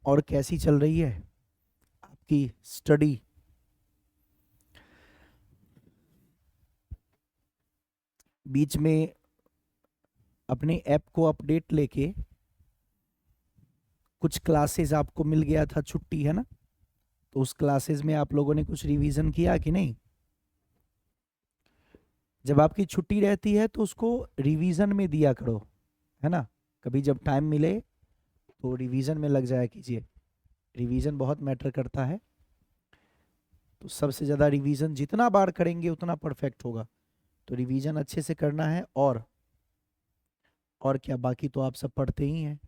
और कैसी चल रही है आपकी स्टडी? बीच में अपने ऐप को अपडेट लेके कुछ क्लासेस आपको मिल गया था, छुट्टी है ना, तो उस क्लासेस में आप लोगों ने कुछ रिवीजन किया कि नहीं? जब आपकी छुट्टी रहती है तो उसको रिवीजन में दिया करो, है ना। कभी जब टाइम मिले तो रिवीजन में लग जाया कीजिए। रिवीजन बहुत मैटर करता है। तो सबसे ज़्यादा रिवीजन जितना बार करेंगे उतना परफेक्ट होगा। तो रिवीजन अच्छे से करना है। और क्या, बाकी तो आप सब पढ़ते ही हैं।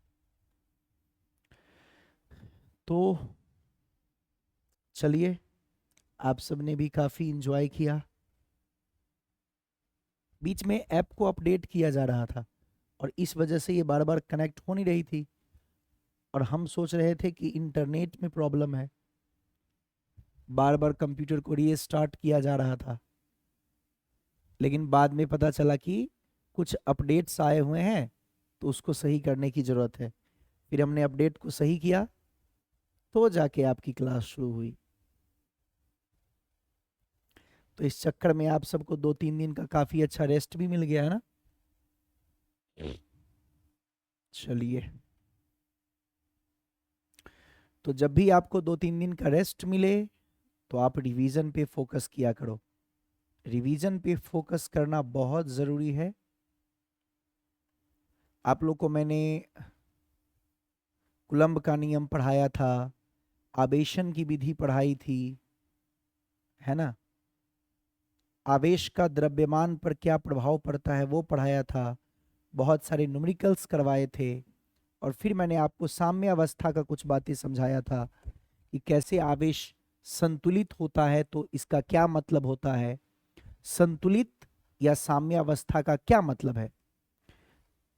तो चलिए, आप सब ने भी काफ़ी इंजॉय किया। बीच में ऐप को अपडेट किया जा रहा था और इस वजह से ये बार बार कनेक्ट हो नहीं रही थी, और हम सोच रहे थे कि इंटरनेट में प्रॉब्लम है। बार बार कंप्यूटर को रीस्टार्ट किया जा रहा था, लेकिन बाद में पता चला कि कुछ अपडेट्स आए हुए हैं तो उसको सही करने की ज़रूरत है। फिर हमने अपडेट को सही किया तो जाके आपकी क्लास शुरू हुई। तो इस चक्कर में आप सबको 2-3 दिन का काफ़ी अच्छा रेस्ट भी मिल गया है ना। चलिए, तो जब भी आपको 2-3 दिन का रेस्ट मिले तो आप रिवीजन पे फोकस किया करो। रिवीजन पे फोकस करना बहुत ज़रूरी है। आप लोग को मैंने कुलम्ब का नियम पढ़ाया था, आवेशन की विधि पढ़ाई थी, है ना। आवेश का द्रव्यमान पर क्या प्रभाव पड़ता है वो पढ़ाया था। बहुत सारे न्यूमेरिकल्स करवाए थे। और फिर मैंने आपको साम्य अवस्था का कुछ बातें समझाया था कि कैसे आवेश संतुलित होता है, तो इसका क्या मतलब होता है, संतुलित या साम्य अवस्था का क्या मतलब है।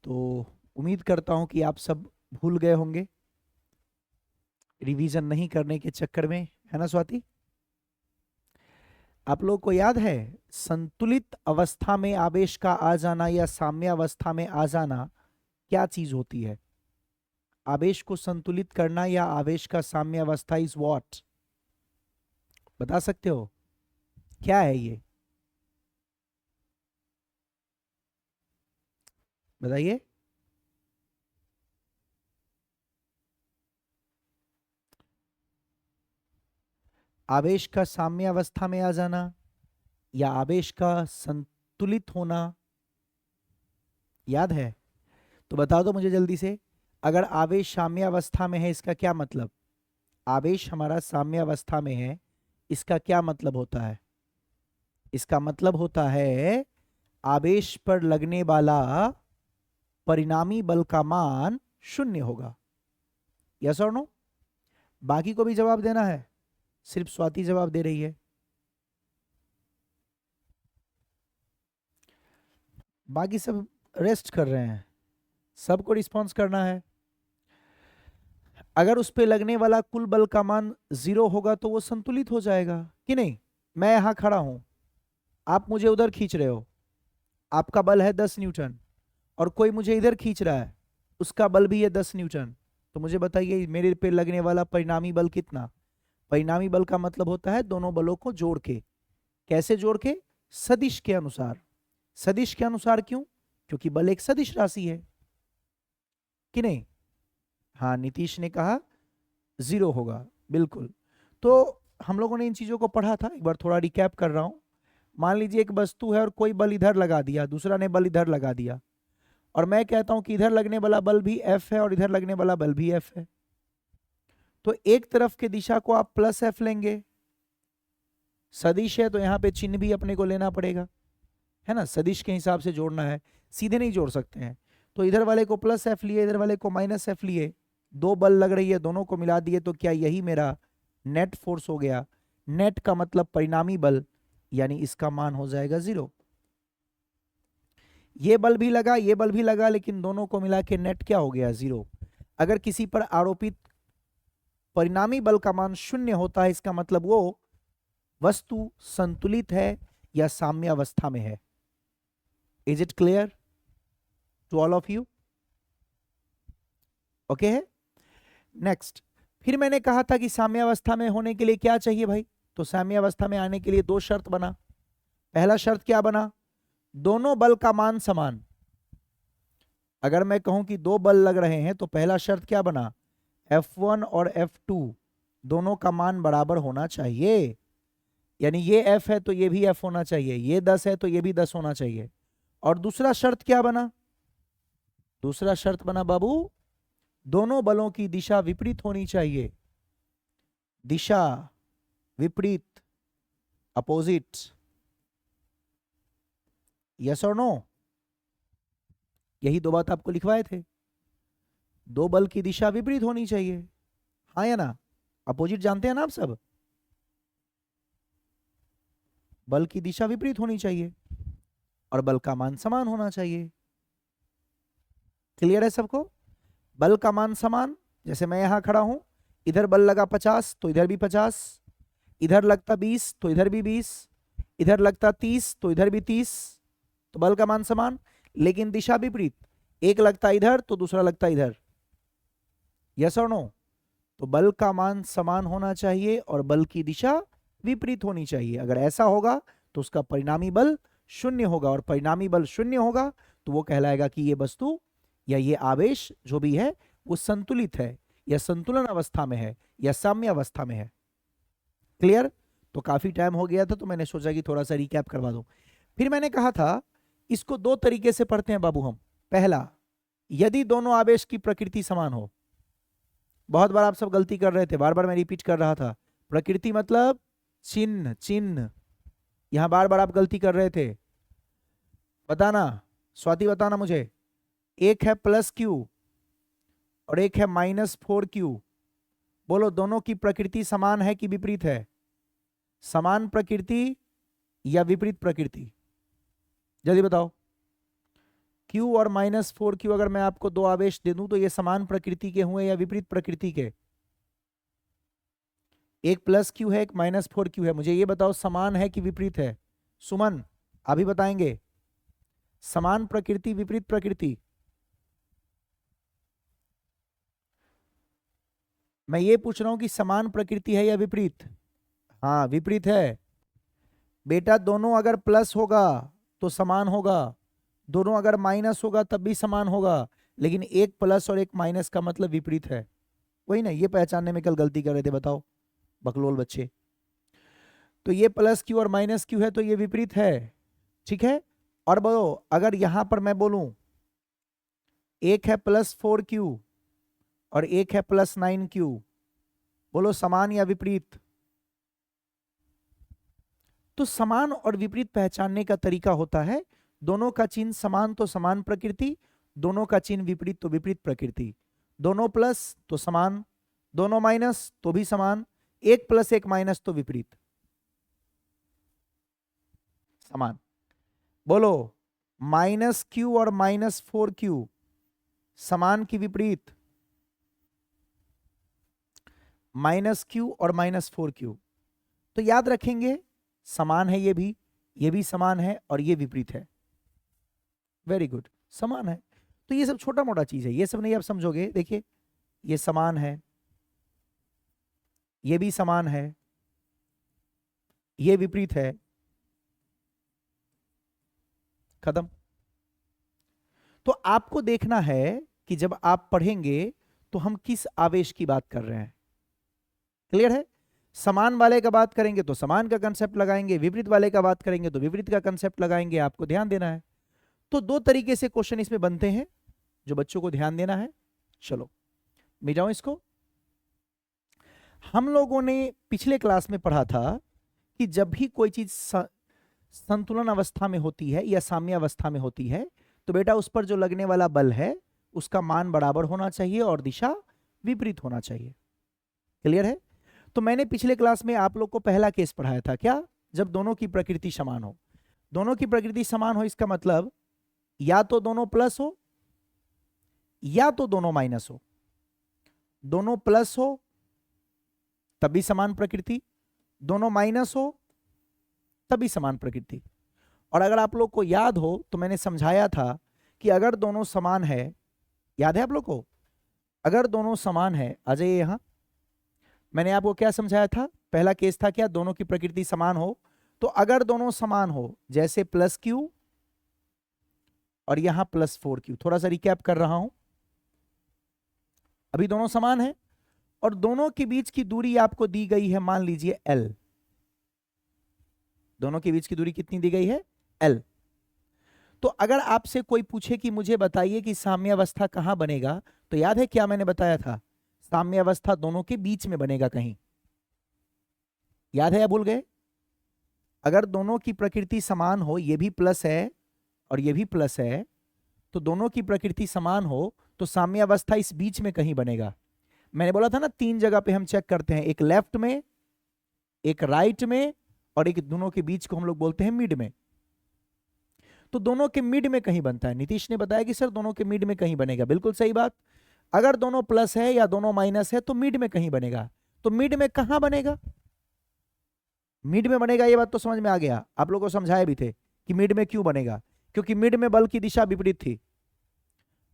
तो उम्मीद करता हूं कि आप सब भूल गए होंगे रिवीजन नहीं करने के चक्कर में, है ना स्वाति। आप लोग को याद है संतुलित अवस्था में आवेश का आ जाना या साम्य अवस्था में आ जाना क्या चीज होती है? आवेश को संतुलित करना या आवेश का साम्य अवस्था इज व्हाट? बता सकते हो क्या है ये? बताइए। आवेश का साम्य अवस्था में आ जाना या आवेश का संतुलित होना, याद है? तो बता दो मुझे जल्दी से। अगर आवेश साम्य अवस्था में है इसका क्या मतलब? आवेश हमारा साम्य अवस्था में है, इसका क्या मतलब होता है? इसका मतलब होता है आवेश पर लगने वाला परिणामी बल का मान शून्य होगा। यस और नो? बाकी को भी जवाब देना है, सिर्फ स्वाति जवाब दे रही है। बाकी सब रेस्ट कर रहे हैं, सबको रिस्पॉन्स करना है। अगर उस पे लगने वाला कुल बल का मान 0 होगा तो वो संतुलित हो जाएगा कि नहीं। मैं यहां खड़ा हूं, आप मुझे उधर खींच रहे हो, आपका बल है 10 न्यूटन, और कोई मुझे इधर खींच रहा है, उसका बल भी है 10 न्यूटन। तो मुझे बताइए मेरे पे लगने वाला परिणामी बल कितना? परिणामी बल का मतलब होता है दोनों बलों को जोड़ के। कैसे जोड़ के? सदिश के अनुसार। सदिश के अनुसार क्यों? क्योंकि बल एक सदिश राशि है कि नहीं। हाँ, नीतीश ने कहा 0 होगा, बिल्कुल। तो हम लोगों ने इन चीजों को पढ़ा था, एक बार थोड़ा रिकैप कर रहा हूं। मान लीजिए एक वस्तु है और कोई बल इधर लगा दिया, दूसरा ने बल इधर लगा दिया, और मैं कहता हूं कि इधर लगने वाला बल भी F है और इधर लगने वाला बल भी F है। तो एक तरफ के दिशा को आप प्लस F लेंगे, सदिश है तो यहाँ पे चिन्ह भी अपने को लेना पड़ेगा, है ना। सदिश के हिसाब से जोड़ना है, सीधे नहीं जोड़ सकते हैं। तो इधर वाले को प्लस F लिए, इधर वाले को माइनस F लिए, दो बल लग रही है, दोनों को मिला दिए, तो क्या यही मेरा नेट फोर्स हो गया? नेट का मतलब परिणामी बल, यानी इसका मान हो जाएगा 0। ये बल भी लगा, ये बल भी लगा, लेकिन दोनों को मिला के नेट क्या हो गया? 0। अगर किसी पर आरोपित परिणामी बल का मान 0 होता है, इसका मतलब वो वस्तु संतुलित है या साम्य अवस्था में है। Is it clear to all of you? Okay है। नेक्स्ट, फिर मैंने कहा था कि साम्यावस्था में होने के लिए क्या चाहिए भाई, तो साम्यावस्था में आने के लिए दो शर्त बना। पहला शर्त क्या बना, दोनों बल का मान समान। अगर मैं कहूं कि दो बल लग रहे हैं तो पहला शर्त क्या बना, F1 और F2 दोनों का मान बराबर होना चाहिए। यानी ये F है तो ये भी F होना चाहिए, ये 10 है तो ये भी 10 होना चाहिए। और दूसरा शर्त क्या बना, दूसरा शर्त बना बाबू, दोनों बलों की दिशा विपरीत होनी चाहिए। दिशा विपरीत, अपोजिट, यस और नो। यही दो बात आपको लिखवाए थे, दो बल की दिशा विपरीत होनी चाहिए, हाँ या ना। अपोजिट जानते हैं ना आप सब, बल की दिशा विपरीत होनी चाहिए और बल का मान समान होना चाहिए। क्लियर है सबको, बल का मान समान। जैसे मैं यहां खड़ा हूं, इधर बल लगा 50 तो इधर भी 50, इधर लगता 20 तो इधर भी 20, इधर लगता 30 तो इधर भी 30, तो बल का मान समान। लेकिन दिशा विपरीत, एक लगता इधर तो दूसरा लगता इधर, यस और नो। तो बल का मान समान होना चाहिए और बल की दिशा विपरीत होनी चाहिए। अगर ऐसा होगा तो उसका परिणामी बल शून्य होगा, और परिणामी बल शून्य होगा तो वो कहलाएगा कि ये वस्तु या ये आवेश जो भी है वो संतुलित है, या संतुलन अवस्था में है, या साम्य अवस्था में है। क्लियर। तो काफी टाइम हो गया था तो मैंने सोचा कि थोड़ा सा रिकैप करवा दूं। फिर मैंने कहा था इसको दो तरीके से पढ़ते हैं बाबू हम। पहला, यदि दोनों आवेश की प्रकृति समान हो। बहुत बार आप सब गलती कर रहे थे, बार बार मैं रिपीट कर रहा था, प्रकृति मतलब चिन्ह, चिन्ह। यहां बार बार आप गलती कर रहे थे, बताना स्वाति, बताना मुझे। एक है प्लस क्यू और एक है -4Q। बोलो दोनों की प्रकृति समान है कि विपरीत है, समान प्रकृति या विपरीत प्रकृति, जल्दी बताओ। Q और -4Q अगर मैं आपको दो आवेश दे दूं तो ये समान प्रकृति के हुए या विपरीत प्रकृति के? एक +Q है, एक -4Q है, मुझे ये बताओ समान है कि विपरीत है? सुमन अभी बताएंगे, समान प्रकृति विपरीत प्रकृति। मैं ये पूछ रहा हूं कि समान प्रकृति है या विपरीत? हाँ विपरीत है बेटा। दोनों अगर प्लस होगा तो समान होगा, दोनों अगर माइनस होगा तब भी समान होगा, लेकिन एक प्लस और एक माइनस का मतलब विपरीत है। वही ना, ये पहचानने में कल गलती कर रहे थे, बताओ बकलोल बच्चे। तो ये +Q और -Q है तो ये विपरीत है, ठीक है। और बोलो अगर यहां पर मैं बोलूं एक है +4Q और एक है +9Q, बोलो समान या विपरीत? तो समान और विपरीत पहचानने का तरीका होता है, दोनों का चिन्ह समान तो समान प्रकृति, दोनों का चिन्ह विपरीत तो विपरीत प्रकृति। दोनों प्लस तो समान, दोनों माइनस तो भी समान, एक प्लस एक माइनस तो विपरीत, समान। बोलो -Q और -4Q समान की विपरीत? -Q और -4Q। तो याद रखेंगे समान है, ये भी समान है और ये विपरीत है। वेरी गुड, समान है। तो ये सब छोटा मोटा चीज है, ये सब नहीं आप समझोगे। देखिए ये समान है, ये भी समान है, ये विपरीत है, खत्म। तो आपको देखना है कि जब आप पढ़ेंगे तो हम किस आवेश की बात कर रहे हैं। क्लियर है। समान वाले का बात करेंगे तो समान का कंसेप्ट लगाएंगे, विपरीत वाले का बात करेंगे तो विपरीत का कंसेप्ट लगाएंगे, आपको ध्यान देना है। तो दो तरीके से क्वेश्चन इसमें बनते हैं जो बच्चों को ध्यान देना है। चलो मिटाओ इसको। हम लोगों ने पिछले क्लास में पढ़ा था कि जब भी कोई चीज संतुलन अवस्था में होती है या साम्य अवस्था में होती है तो बेटा उस पर जो लगने वाला बल है उसका मान बराबर होना चाहिए और दिशा विपरीत होना चाहिए। क्लियर है। तो मैंने पिछले क्लास में आप लोग को पहला केस पढ़ाया था, क्या? जब दोनों की प्रकृति समान हो। दोनों की प्रकृति समान हो इसका मतलब या तो दोनों प्लस हो या तो दोनों माइनस हो। दोनों प्लस हो तभी समान प्रकृति, दोनों माइनस हो तभी समान प्रकृति। और अगर आप लोग को याद हो तो मैंने समझाया था कि अगर दोनों समान है, याद है आप लोग को? अगर दोनों समान है, आ जाइए यहां, मैंने आपको क्या समझाया था? पहला केस था क्या? दोनों की प्रकृति समान हो। तो अगर दोनों समान हो, जैसे प्लस क्यू और यहां प्लस 4q, थोड़ा सा रिकैप कर रहा हूं। अभी दोनों समान है और दोनों के बीच की दूरी आपको दी गई है, मान लीजिए l। दोनों के बीच की दूरी कितनी दी गई है? l। तो अगर आपसे कोई पूछे कि मुझे बताइए कि साम्यावस्था कहां बनेगा, तो याद है क्या मैंने बताया था? साम्यावस्था दोनों के बीच में बनेगा कहीं। याद है या भूल गए? अगर दोनों की प्रकृति समान हो, ये भी प्लस है और ये भी प्लस है, तो दोनों की प्रकृति समान हो तो साम्यावस्था इस बीच में कहीं बनेगा। मैंने बोला था ना, 3 जगह पे हम चेक करते हैं, एक लेफ्ट में, एक राइट में और एक दोनों के बीच को हम लोग बोलते हैं मिड में। तो दोनों के मिड में कहीं बनता है। नीतीश ने बताया कि सर दोनों के मिड में कहीं बनेगा। बिल्कुल सही बात। अगर दोनों प्लस है या दोनों माइनस है तो मिड में कहीं बनेगा। तो मिड में कहां बनेगा? मिड में बनेगा, ये बात तो समझ में आ गया। आप लोगों को समझाए भी थे कि मिड में क्यों बनेगा, क्योंकि मिड में बल की दिशा विपरीत थी।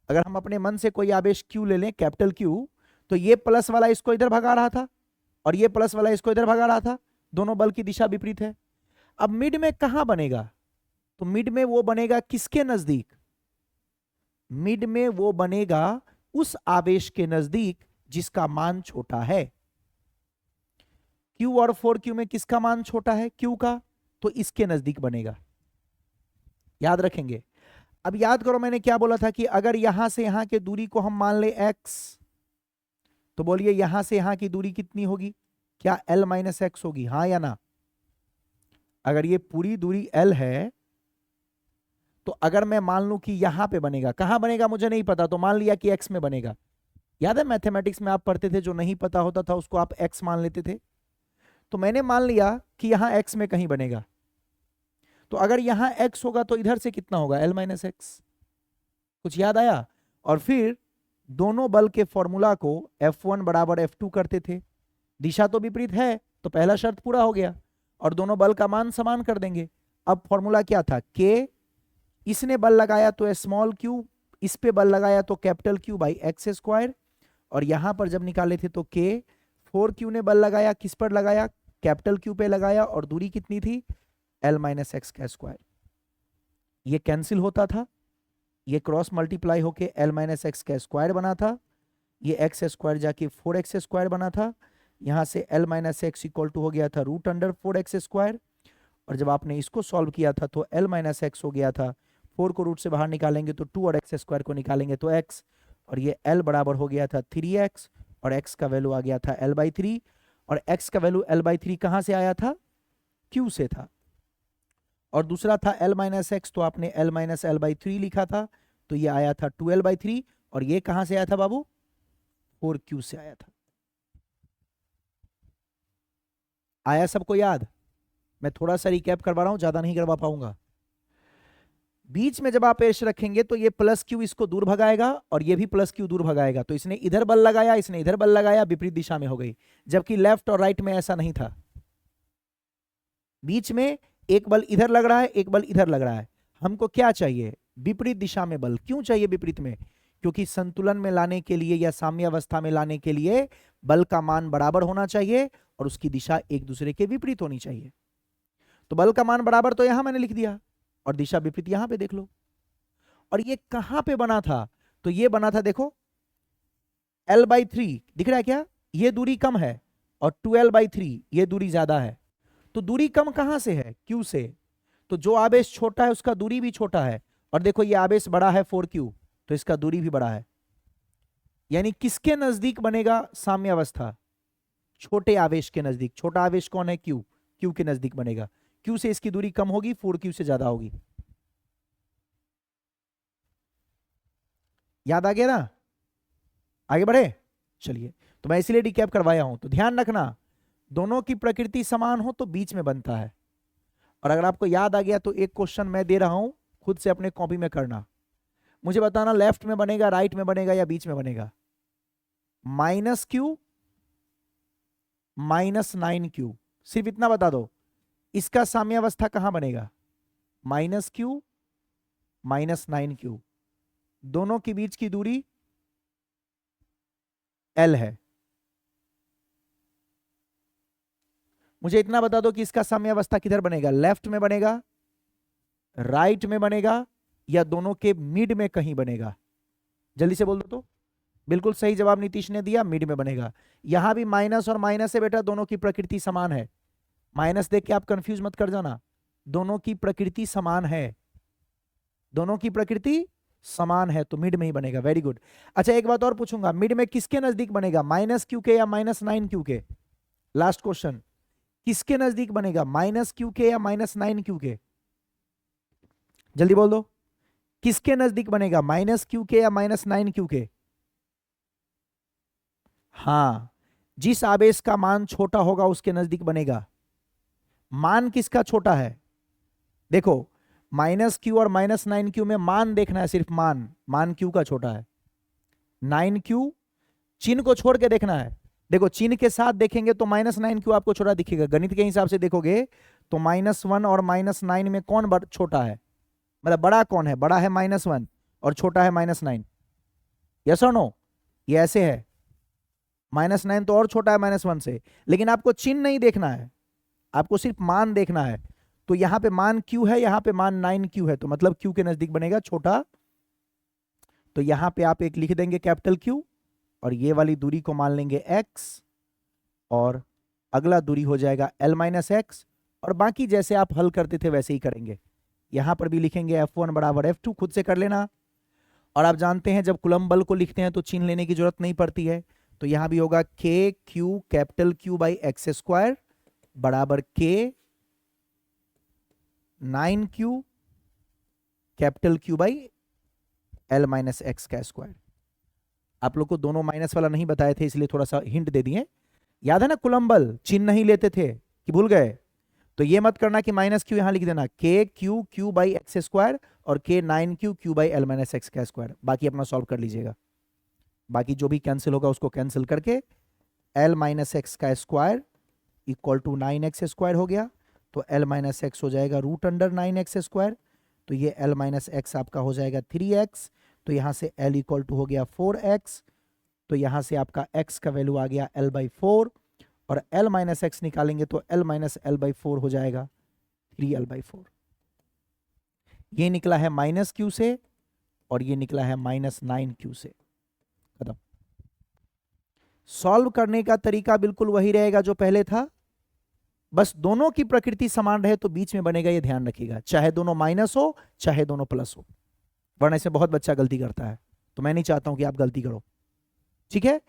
अगर हम अपने मन से कोई आवेश क्यू ले लें, कैपिटल क्यू, तो ये प्लस वाला इसको इधर भगा रहा था और ये प्लस वाला इसको इधर भगा रहा था। दोनों बल की दिशा विपरीत है। अब मिड में कहां बनेगा? तो मिड में वो बनेगा किसके नजदीक? मिड में वो बनेगा उस आवेश के नजदीक जिसका मान छोटा है। Q और 4Q में किसका मान छोटा है? Q का। तो इसके नजदीक बनेगा। याद रखेंगे। अब याद करो मैंने क्या बोला था कि अगर यहां से यहां की दूरी को हम मान ले x, तो बोलिए यहां से यहां की दूरी कितनी होगी? क्या l माइनस एक्स होगी? हाँ या ना? अगर ये पूरी दूरी l है तो अगर मैं मान लूं कि यहां पे बनेगा, कहां बनेगा मुझे नहीं पता, तो मान लिया कि x में बनेगा। याद है मैथमेटिक्स में आप पढ़ते थे, जो नहीं पता होता था उसको आप x मान लेते थे। तो मैंने मान लिया कि यहां x में कहीं बनेगा। तो अगर यहां x होगा तो इधर से कितना होगा? l minus x. कुछ याद आया? और फिर दोनों बल के फॉर्मूला को F1 बराबर F2 करते थे। दिशा तो विपरीत है तो पहला शर्त पूरा हो गया और दोनों बल का मान समान कर देंगे। अब फॉर्मूला क्या था? K, इसने बल लगाया तो स्मॉल क्यू, इस पे बल लगाया तो capital Q by x square. और यहां पर जब निकाले थे तो K, 4Q ने बल लगाया, किस पर लगाया? कैपिटल क्यू पे लगाया और दूरी कितनी थी? L माइनस एक्स का स्क्वायर। ये कैंसिल होता था, ये क्रॉस मल्टीप्लाई होके L माइनस एक्स का स्क्वायर बना था, ये एक्स स्क्वायर जाके 4x स्क्वायर बना था। यहां से L minus x equal to हो गया था रूट अंडर 4x स्क्वायर। और जब आपने इसको सॉल्व किया था तो L माइनस एक्स हो गया था, 4 को रूट से बाहर निकालेंगे तो 2 और एक्स स्क्वायर को निकालेंगे तो x, और ये L बराबर हो गया था 3x और x का वैल्यू आ गया था L/3। और x का वैल्यू L/3 कहां से आया था? Q से था। और दूसरा था L माइनस एक्स, तो आपने L माइनस L/3 लिखा था, तो ये आया था 2L/3। और ये कहां से आया था बाबू? 4Q से आया था। आया सबको याद? मैं थोड़ा सा रिकैप करवा रहा हूं, ज्यादा नहीं करवा पाऊंगा। बीच में जब आप एश रखेंगे तो ये प्लस क्यू इसको दूर भगाएगा और ये भी प्लस क्यू दूर भगाएगा। तो इसने इधर बल लगाया, इसने इधर बल लगाया, विपरीत दिशा में हो गई। जबकि लेफ्ट और राइट में ऐसा नहीं था। बीच में एक बल इधर लग रहा है, एक बल इधर लग रहा है। हमको क्या चाहिए? विपरीत दिशा में बल। क्यों चाहिए विपरीत में? क्योंकि संतुलन में लाने के लिए या साम्यावस्था में लाने के लिए बल का मान बराबर होना चाहिए और उसकी दिशा एक दूसरे के विपरीत होनी चाहिए। तो बल का मान बराबर तो यहां मैंने लिख दिया और दिशा विपरीत यहां पे देख लो। और ये कहां पे बना था? तो ये बना था, देखो L/3 दिख रहा है क्या? ये दूरी कम है और 2L/3 ये दूरी ज्यादा है। तो दूरी कम कहां से है? Q से। तो जो आवेश छोटा है उसका दूरी भी छोटा है। और देखो ये आवेश बड़ा है 4Q, तो इसका दूरी भी बड़ा है। यानी किसके नजदीक बनेगा साम्यावस्था? छोटे आवेश के नजदीक। छोटा आवेश कौन है? Q। Q के नजदीक बनेगा। Q से इसकी दूरी कम होगी, 4Q से ज्यादा होगी। याद आ गया ना? आगे बढ़े चलिए। तो मैं इसीलिए रिकैप करवाया हूं। तो ध्यान रखना, दोनों की प्रकृति समान हो तो बीच में बनता है। और अगर आपको याद आ गया तो एक क्वेश्चन मैं दे रहा हूं, खुद से अपने कॉपी में करना। मुझे बताना लेफ्ट में बनेगा, राइट में बनेगा या बीच में बनेगा? -Q -9Q, सिर्फ इतना बता दो। इसका साम्यावस्था कहां बनेगा? -Q -9Q। दोनों के बीच की दूरी L है। मुझे इतना बता दो कि इसका साम्यावस्था किधर बनेगा, लेफ्ट में बनेगा, राइट में बनेगा, या दोनों के मिड में कहीं बनेगा? जल्दी से बोल दो तो। बिल्कुल सही जवाब नीतीश ने दिया, मिड में बनेगा। यहां भी माइनस और माइनस है बेटा, दोनों की प्रकृति समान है। माइनस देख के आप कंफ्यूज मत कर जाना, दोनों की प्रकृति समान है, दोनों की प्रकृति समान है, तो मिड में ही बनेगा। Very good. अच्छा एक बात और पूछूंगा, मिड में किसके नजदीक बनेगा, माइनस क्यू के या माइनस 9 क्यू के? लास्ट क्वेश्चन, किसके नजदीक बनेगा, माइनस क्यू के या माइनस 9 क्यू के? जल्दी बोल दो, किसके नजदीक बनेगा, माइनस क्यू के या माइनस 9 क्यू के? हाँ, जिस आवेश का मान छोटा होगा उसके नजदीक बनेगा। मान किसका छोटा है, देखो माइनस क्यू और माइनस 9 क्यू में मान देखना है, सिर्फ मान क्यू का छोटा है। 9 क्यू चिन्ह को छोड़ के देखना है। देखो चिन्ह के साथ देखेंगे तो माइनस 9 क्यू आपको छोटा दिखेगा, गणित के हिसाब से देखोगे तो -1 और -9 में कौन छोटा है, मतलब बड़ा कौन है, बड़ा है -1 और छोटा है -9। यस और नो? ये ऐसे है, -9 तो और छोटा है -1 से, लेकिन आपको चिन्ह नहीं देखना है, आपको सिर्फ मान देखना है। तो यहां पे मान क्यू है, यहां पे मान 9 क्यू है, तो मतलब क्यू के नजदीक बनेगा छोटा। तो यहां पे आप एक लिख देंगे कैपिटल क्यू, और ये वाली दूरी को मान लेंगे x, और अगला दूरी हो जाएगा l माइनस एक्स, और बाकी जैसे आप हल करते थे वैसे ही करेंगे। यहां पर भी लिखेंगे F1 बराबर F2, खुद से कर लेना। और आप जानते हैं जब कूलम्ब बल को लिखते हैं तो चिन्ह लेने की जरूरत नहीं पड़ती है, तो यहां भी होगा k Q capital Q by x square बराबर k 9 Q capital Q by l minus x का स्क्वायर। आप लोग को दोनों माइनस वाला नहीं बताए थे, इसलिए थोड़ा सा हिंट दे दिए। याद है ना कूलम्ब बल चिन्ह नहीं लेते थे कि भूल गए? तो ये मत करना कि माइनस क्यू यहां लिख देना, k Q Q by x square और k 9 Q Q by l minus x का स्क्वायर। बाकी अपना सॉल्व कर लीजिएगा, बाकी जो भी कैंसिल होगा उसको कैंसिल करके l माइनस एक्स का square equal to 9x square हो गया, तो l माइनस एक्स हो जाएगा √9x स्क्वायर, तो ये l माइनस एक्स आपका हो जाएगा 3x, तो यहां से l इक्वल टू हो गया 4x, तो यहां से आपका x का वैल्यू आ गया l/4, और l माइनस एक्स निकालेंगे तो l माइनस l/4 हो जाएगा 3l/4। ये निकला है -q से, और ये निकला है -9q से। खत्म। सॉल्व करने का तरीका बिल्कुल वही रहेगा जो पहले था, बस दोनों की प्रकृति समान रहे तो बीच में बनेगा, ये ध्यान रखिएगा, चाहे दोनों माइनस हो चाहे दोनों प्लस हो, वरना इससे बहुत बच्चा गलती करता है, तो मैं नहीं चाहता हूं कि आप गलती करो। ठीक है,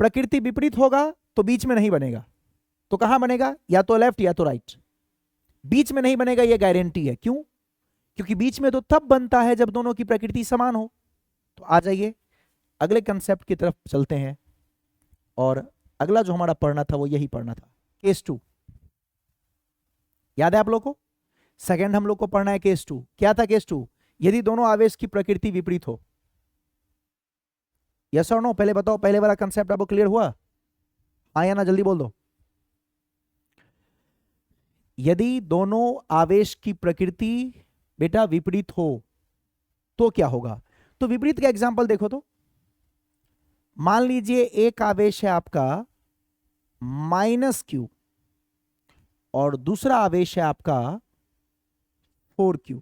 प्रकृति विपरीत होगा तो बीच में नहीं बनेगा, तो कहां बनेगा, या तो लेफ्ट या तो राइट। बीच में नहीं बनेगा ये गारंटी है। क्यों? क्योंकि बीच में तो तब बनता है जब दोनों की प्रकृति समान हो। तो आ जाइए अगले कंसेप्ट की तरफ चलते हैं, और अगला जो हमारा पढ़ना था वो यही पढ़ना था, केस 2। याद है आप लोग को? सेकंड हम लोग को पढ़ना है केस 2। क्या था केस 2? यदि दोनों आवेश की प्रकृति विपरीत हो। यस और नो? पहले बताओ, पहले वाला कंसेप्ट आपको क्लियर हुआ? हाँ या ना, जल्दी बोल दो। यदि दोनों आवेश की प्रकृति बेटा विपरीत हो तो क्या होगा? तो विपरीत का एग्जांपल देखो तो, मान लीजिए एक आवेश है आपका -q और दूसरा आवेश है आपका 4q।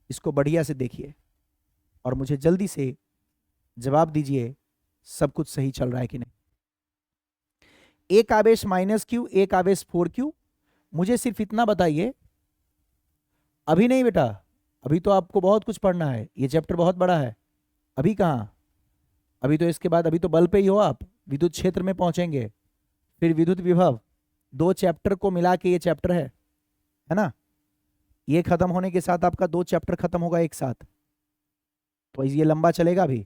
इसको बढ़िया से देखिए और मुझे जल्दी से जवाब दीजिए, सब कुछ सही चल रहा है कि नहीं। एक आवेश -q, एक आवेश 4q। मुझे सिर्फ इतना बताइए, अभी नहीं बेटा, अभी तो आपको बहुत कुछ पढ़ना है, ये चैप्टर बहुत बड़ा है। अभी कहां, अभी तो इसके बाद, अभी तो बल पे ही हो आप, विद्युत क्षेत्र में पहुंचेंगे, फिर विद्युत विभव, 2 चैप्टर को मिला के ये चैप्टर है ना। ये खत्म होने के साथ आपका 2 चैप्टर खत्म होगा एक साथ, तो ये लंबा चलेगा अभी।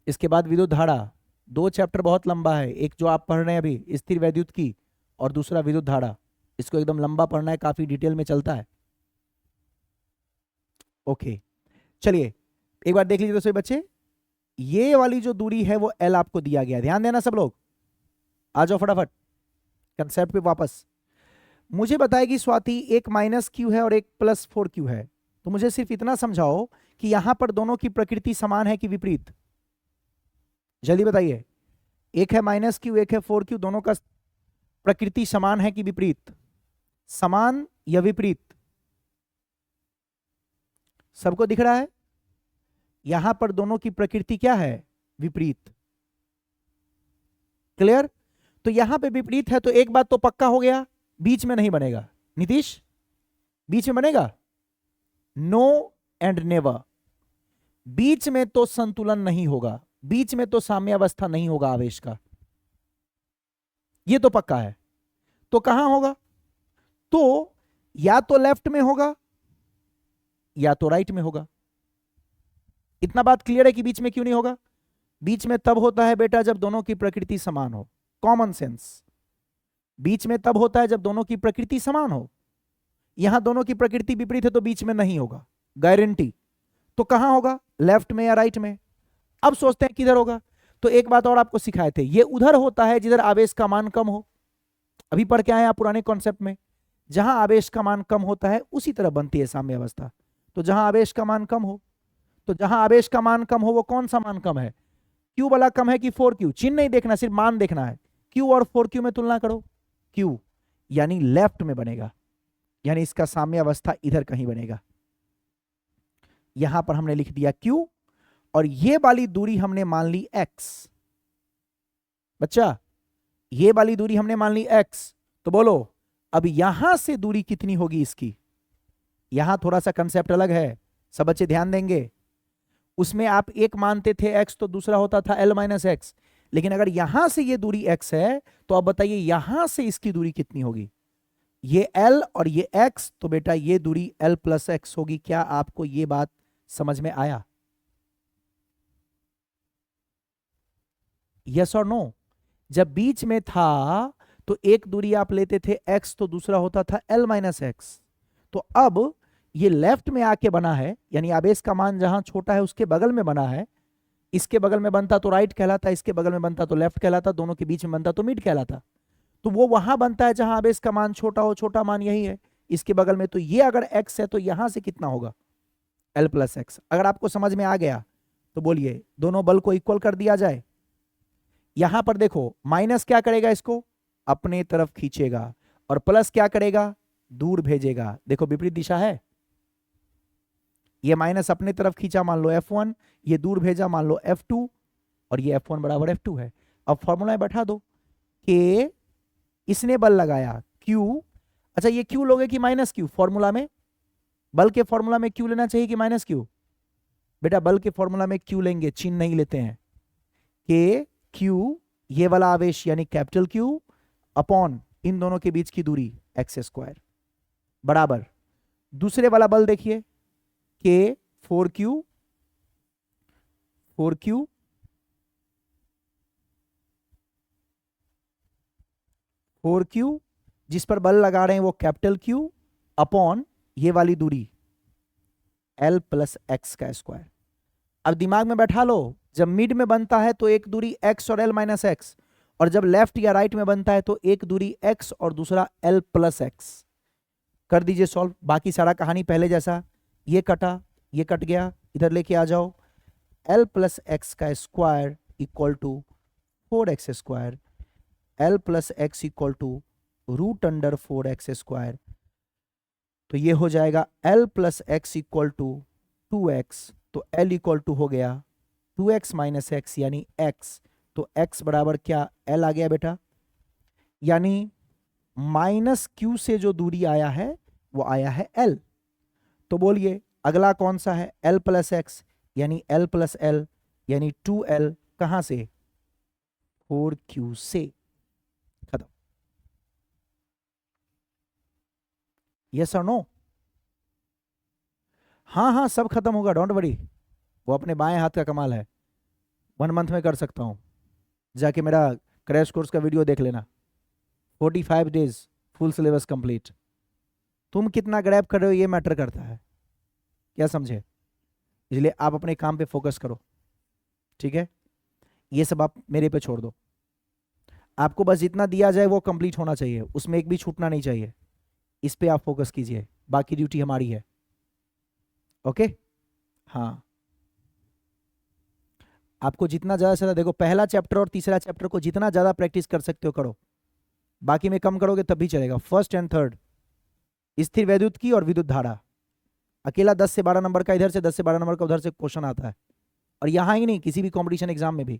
इसके बाद विद्युत धारा, 2 चैप्टर बहुत लंबा है, एक जो आप पढ़ रहे हैं अभी स्थिर वैद्युत की, और दूसरा विद्युत धारा। इसको एकदम लंबा पढ़ना है, काफी डिटेल में चलता है। ओके चलिए एक बार देख लीजिए दोस्तों बच्चे, ये वाली जो दूरी है वो L आपको दिया गया, ध्यान देना सब लोग, आ जाओ फटाफट कंसेप्ट पे वापस। मुझे बताएगी स्वाति एक -q है और एक +4q है, तो मुझे सिर्फ इतना समझाओ कि यहां पर दोनों की प्रकृति समान है कि विपरीत, जल्दी बताइए। एक है -q, एक है 4q, दोनों का प्रकृति समान है कि विपरीत? समान या विपरीत? सबको दिख रहा है? यहां पर दोनों की प्रकृति क्या है? विपरीत। क्लियर? तो यहां पे विपरीत है तो एक बात तो पक्का हो गया, बीच में नहीं बनेगा। नीतीश, बीच में बनेगा? No and never. बीच में तो संतुलन नहीं होगा, बीच में तो साम्यावस्था नहीं होगा आवेश का, ये तो पक्का है। तो कहां होगा? तो या तो लेफ्ट में होगा या तो राइट में होगा। इतना बात क्लियर है कि बीच में क्यों नहीं होगा? बीच में तब होता है बेटा जब दोनों की प्रकृति समान हो। Common sense. बीच में तब होता है जब दोनों की प्रकृति समान हो। यहां दोनों की प्रकृति विपरीत है तो बीच में नहीं होगा, गारंटी। तो कहां होगा? लेफ्ट में या राइट में? अब सोचते हैं किधर होगा। तो एक बात और आपको सिखाए थे, ये उधर होता है जिधर आवेश का मान कम हो। अभी पढ़ के आए आप पुराने कॉन्सेप्ट में, जहां आवेश का मान कम होता है उसी तरह बनती है साम्यावस्था। तो जहां आवेश का मान कम हो, तो जहां आवेश का मान कम हो वो कौन सा मान कम है? क्यू वाला कम है कि 4Q? चिन्ह नहीं देखना, सिर्फ मान देखना है। Q और 4Q में तुलना करो। Q यानी लेफ्ट में बनेगा, यानी इसका साम्यावस्था इधर कहीं बनेगा। यहां पर हमने लिख दिया Q और ये वाली दूरी हमने मान ली x। बच्चा, ये वाली दूरी हमने मान ली x। तो बोलो अब यहां से दूरी कितनी होगी इसकी? यहां थोड़ा सा कंसेप्ट अलग है, सब बच्चे ध्यान देंगे। उसमें आप एक मानते थे x तो दूसरा होता था l माइनस एक्स। लेकिन अगर यहां से ये दूरी x है तो अब बताइए यहां से इसकी दूरी कितनी होगी? ये l और ये x, तो बेटा ये दूरी l प्लस एक्स होगी। क्या आपको ये बात समझ में आया? यस और नो? जब बीच में था तो एक दूरी आप लेते थे x तो दूसरा होता था l माइनस एक्स। तो अब ये लेफ्ट में आके बना है, यानी आवेश का मान जहां छोटा है उसके बगल में बना है। इसके बगल में बनता तो राइट कहलाता, इसके बगल में बनता तो लेफ्ट कहलाता, दोनों के बीच में बनता तो मिड कहलाता। तो वो वहां बनता है जहां आवेश का मान छोटा हो, छोटा मान यही है इसके बगल में। तो ये अगर x है तो यहां से कितना होगा? l plus x. अगर आपको समझ में आ गया तो बोलिए दोनों बल को इक्वल कर दिया जाए। यहां पर देखो माइनस क्या करेगा? इसको अपने तरफ खींचेगा, और प्लस क्या करेगा? दूर भेजेगा। देखो विपरीत दिशा है। ये माइनस अपने तरफ खींचा मान लो F1, ये दूर भेजा मान लो F2, और ये F1 बराबर F2 है। अब फॉर्मूला में बैठा दो कि इसने बल लगाया Q। अच्छा ये Q लोगे कि माइनस Q? फॉर्मूला में बल के फॉर्मूला में Q लेना चाहिए कि माइनस Q? बेटा बल के फॉर्मूला में Q लेंगे, चिन्ह नहीं लेते हैं। कि Q ये वाला आवेश यानी कैपिटल Q अपॉन इन दोनों के बीच की दूरी एक्स स्क्वायर बराबर दूसरे वाला बल देखिए के 4Q 4Q जिस पर बल लगा रहे हैं वो कैपिटल Q अपॉन ये वाली दूरी L प्लस एक्स का स्क्वायर। अब दिमाग में बैठा लो, जब मिड में बनता है तो एक दूरी x और L माइनस एक्स, और जब लेफ्ट या राइट में बनता है तो एक दूरी x और दूसरा L प्लस एक्स। कर दीजिए सॉल्व। बाकी सारा कहानी पहले जैसा, ये कटा ये कट गया, इधर लेके आ जाओ। L प्लस एक्स का square equal to 4x square, L plus x equal to root under 4x square. तो ये हो जाएगा L plus x equal to 2x, तो L इक्वल टू हो गया 2x माइनस एक्स यानी x। तो x बराबर क्या? L आ गया बेटा, यानी माइनस Q से जो दूरी आया है वो आया है L। तो बोलिए अगला कौन सा है? L प्लस एक्स यानी L प्लस L यानी 2L। कहां से? 4Q से। खत्म। यस और नो? हाँ हाँ सब खत्म होगा, डोंट वरी। वो अपने बाएं हाथ का कमाल है, 1 मंथ में कर सकता हूं। जाके मेरा क्रैश कोर्स का वीडियो देख लेना, 45 डेज फुल सिलेबस कंप्लीट। तुम कितना ग्रैब कर रहे हो ये मैटर करता है, क्या समझे? इसलिए आप अपने काम पे फोकस करो, ठीक है? ये सब आप मेरे पे छोड़ दो। आपको बस जितना दिया जाए वो कंप्लीट होना चाहिए, उसमें एक भी छूटना नहीं चाहिए। इस पे आप फोकस कीजिए, बाकी ड्यूटी हमारी है। ओके? हाँ, आपको जितना ज़्यादा से ज़्यादा, देखो पहला चैप्टर और तीसरा चैप्टर को जितना ज़्यादा प्रैक्टिस कर सकते हो करो। बाकी में कम करोगे तब भी चलेगा। फर्स्ट एंड थर्ड, स्थिर वैद्युत की और विद्युत धारा, अकेला 10 से 12 नंबर का इधर से, 10 से 12 नंबर का उधर से क्वेश्चन आता है, और यहां ही नहीं किसी भी कंपटीशन एग्जाम में भी,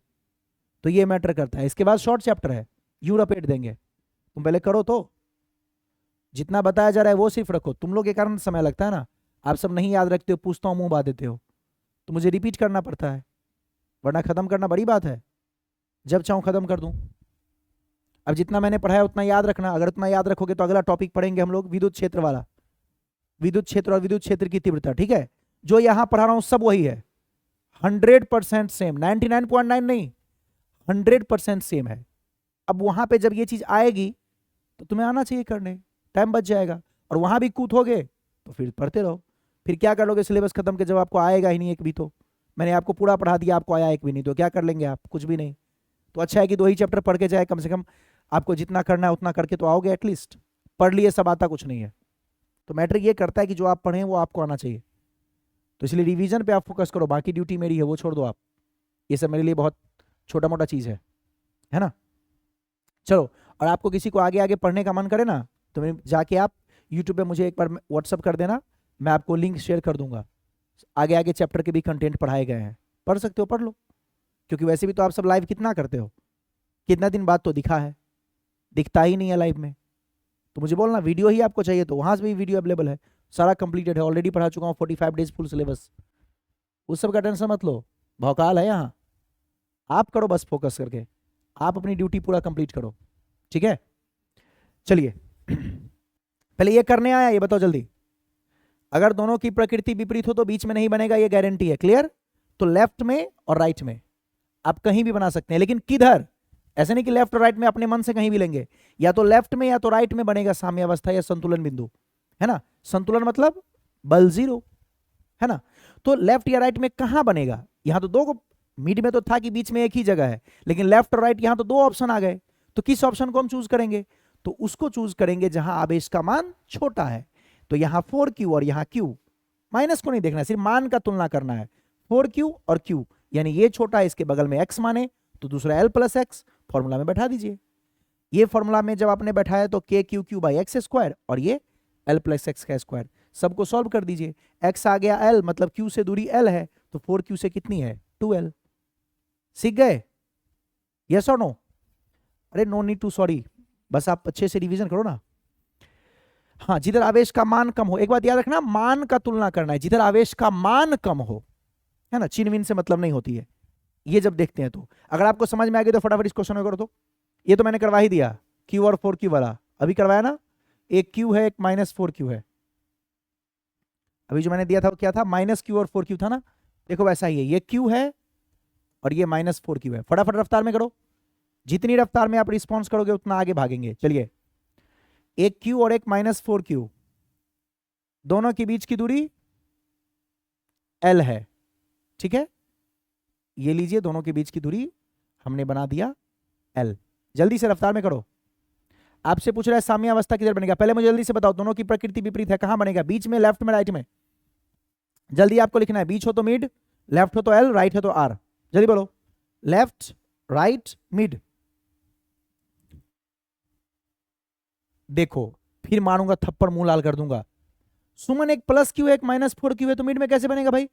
तो ये मैटर करता है। इसके बाद शॉर्ट चैप्टर है, यूं रपेट देंगे। तुम पहले करो, तो जितना बताया जा रहा है वो सिर्फ रखो। तुम लोग के कारण समय लगता है ना, आप सब नहीं याद रखते हो, पूछता हूं मुंह बा देते हो, तो मुझे रिपीट करना पड़ता है, वरना खत्म करना बड़ी बात है, जब चाहूं खत्म कर दूं। अब जितना मैंने पढ़ाया उतना याद रखना, अगर उतना याद रखोगे तो अगला टॉपिक पढ़ेंगे हम लोग विद्युत क्षेत्र वाला, विद्युत क्षेत्र और विद्युत क्षेत्र की तीव्रता। ठीक है, जो यहां पढ़ा रहा हूं सब वही है, 100% सेम, 99.9 नहीं, 100% सेम है। अब वहां पे जब ये चीज आएगी तो तुम्हें आना चाहिए करने, टाइम बच जाएगा, और वहां भी कूदोगे तो फिर पढ़ते रहो। फिर क्या कर लोगे सिलेबस खत्म के, जब आपको आएगा ही नहीं एक भी, तो मैंने आपको पूरा पढ़ा दिया, आपको आया एक भी नहीं, तो क्या कर लेंगे आप, कुछ भी नहीं। तो अच्छा है कि 2 ही चैप्टर पढ़ के जाए, कम से कम आपको जितना करना है उतना करके तो आओगे, एटलीस्ट पढ़ लिए सब आता कुछ नहीं है। तो मैटर ये करता है कि जो आप पढ़ें वो आपको आना चाहिए, तो इसलिए रिवीजन पे आप फोकस करो, बाकी ड्यूटी मेरी है वो छोड़ दो आप, ये सब मेरे लिए बहुत छोटा मोटा चीज़ है ना। चलो, और आपको किसी को आगे आगे पढ़ने का मन करे ना, तो जाके आप यूट्यूब पे मुझे एक बार व्हाट्सअप कर देना, मैं आपको लिंक शेयर कर दूंगा, आगे आगे चैप्टर के भी कंटेंट पढ़ाए गए हैं, पढ़ सकते हो, पढ़ लो। क्योंकि वैसे भी तो आप सब लाइव कितना करते हो, कितना दिन बाद तो दिखा है, दिखता ही नहीं है लाइव में, तो मुझे बोलना वीडियो ही आपको चाहिए, तो वहां से भी वीडियो अवेलेबल है, सारा कंप्लीटेड है, ऑलरेडी पढ़ा चुका हूँ 45 डेज फुल सिलेबस, उस सब का टेंशन मत लो, भौकाल है यहाँ, आप करो बस फोकस करके, आप अपनी ड्यूटी पूरा कंप्लीट करो। ठीक है, चलिए पहले ये करने आया, ये बताओ जल्दी, अगर दोनों की प्रकृति विपरीत हो तो बीच में नहीं बनेगा, ये गारंटी है, क्लियर। तो लेफ्ट में और राइट में आप कहीं भी बना सकते हैं, लेकिन किधर, ऐसे नहीं कि लेफ्ट और राइट में अपने मन से कहीं भी लेंगे, या तो लेफ्ट में या तो राइट में बनेगा साम्यावस्था या संतुलन बिंदु, है ना। संतुलन मतलब बल 0, है ना। तो लेफ्ट या राइट में कहां बनेगा, यहां तो 2 मिड में तो था कि बीच में एक ही जगह है, लेकिन लेफ्ट और राइट यहां तो 2 ऑप्शन आ गए, तो किस ऑप्शन को हम चूज करेंगे, तो उसको चूज करेंगे जहां आवेश का मान छोटा है। तो यहां 4q और यहां q, माइनस को नहीं देखना, सिर्फ मान का तुलना करना है, 4q और q, यानी ये छोटा है, इसके बगल में x माने तो दूसरा l प्लस एक्स, फॉर्मूला में बैठा दीजिए। ये फॉर्मूला में जब आपने बैठाया तो k q q by x square और ये l प्लस एक्स का स्क्वायर, सबको सॉल्व कर दीजिए। x आ गया l, मतलब q से दूरी l है, तो 4q से कितनी है 2l। सीख गए, यस और नो। अरे नो नीड टू सॉरी, बस आप अच्छे से रिवीजन करो ना। हाँ, जिधर आवेश का मान कम हो, एक बात याद रखना, मान का तुलना करना है, जिधर आवेश का मान कम हो, है ना, चिन्ह विन से मतलब नहीं होती है, ये जब देखते हैं। तो अगर आपको समझ में आ गई तो फटाफट इस क्वेश्चन में करो। तो ये तो मैंने करवा ही दिया, q और 4q वाला अभी करवाया ना, एक q है एक -4q है, अभी जो मैंने दिया था वो क्या था, -q और 4q था ना, देखो वैसा ही है, ये q है और ये -4q है। फटाफट रफ्तार में करो, जितनी रफ्तार में आप रिस्पॉन्स करोगे उतना आगे भागेंगे। चलिए, एक q और एक -4q, दोनों के बीच की दूरी l है, ठीक है, ये लीजिए, दोनों के बीच की दूरी हमने बना दिया l। जल्दी से रफ्तार में करो, आपसे पूछ रहा है साम्यावस्था किधर बनेगा, पहले मुझे जल्दी से बताओ, दोनों की प्रकृति विपरीत है, कहां बनेगा, बीच में, लेफ्ट में, राइट में, जल्दी आपको लिखना है, बीच हो तो मिड, लेफ्ट हो तो l, राइट हो तो r, जल्दी बोलो, लेफ्ट राइट मिड। देखो फिर मारूंगा थप्पड़, मुंह लाल कर दूंगा। सुमन, एक +q है एक -4q है, तो मिड में कैसे बनेगा भाई,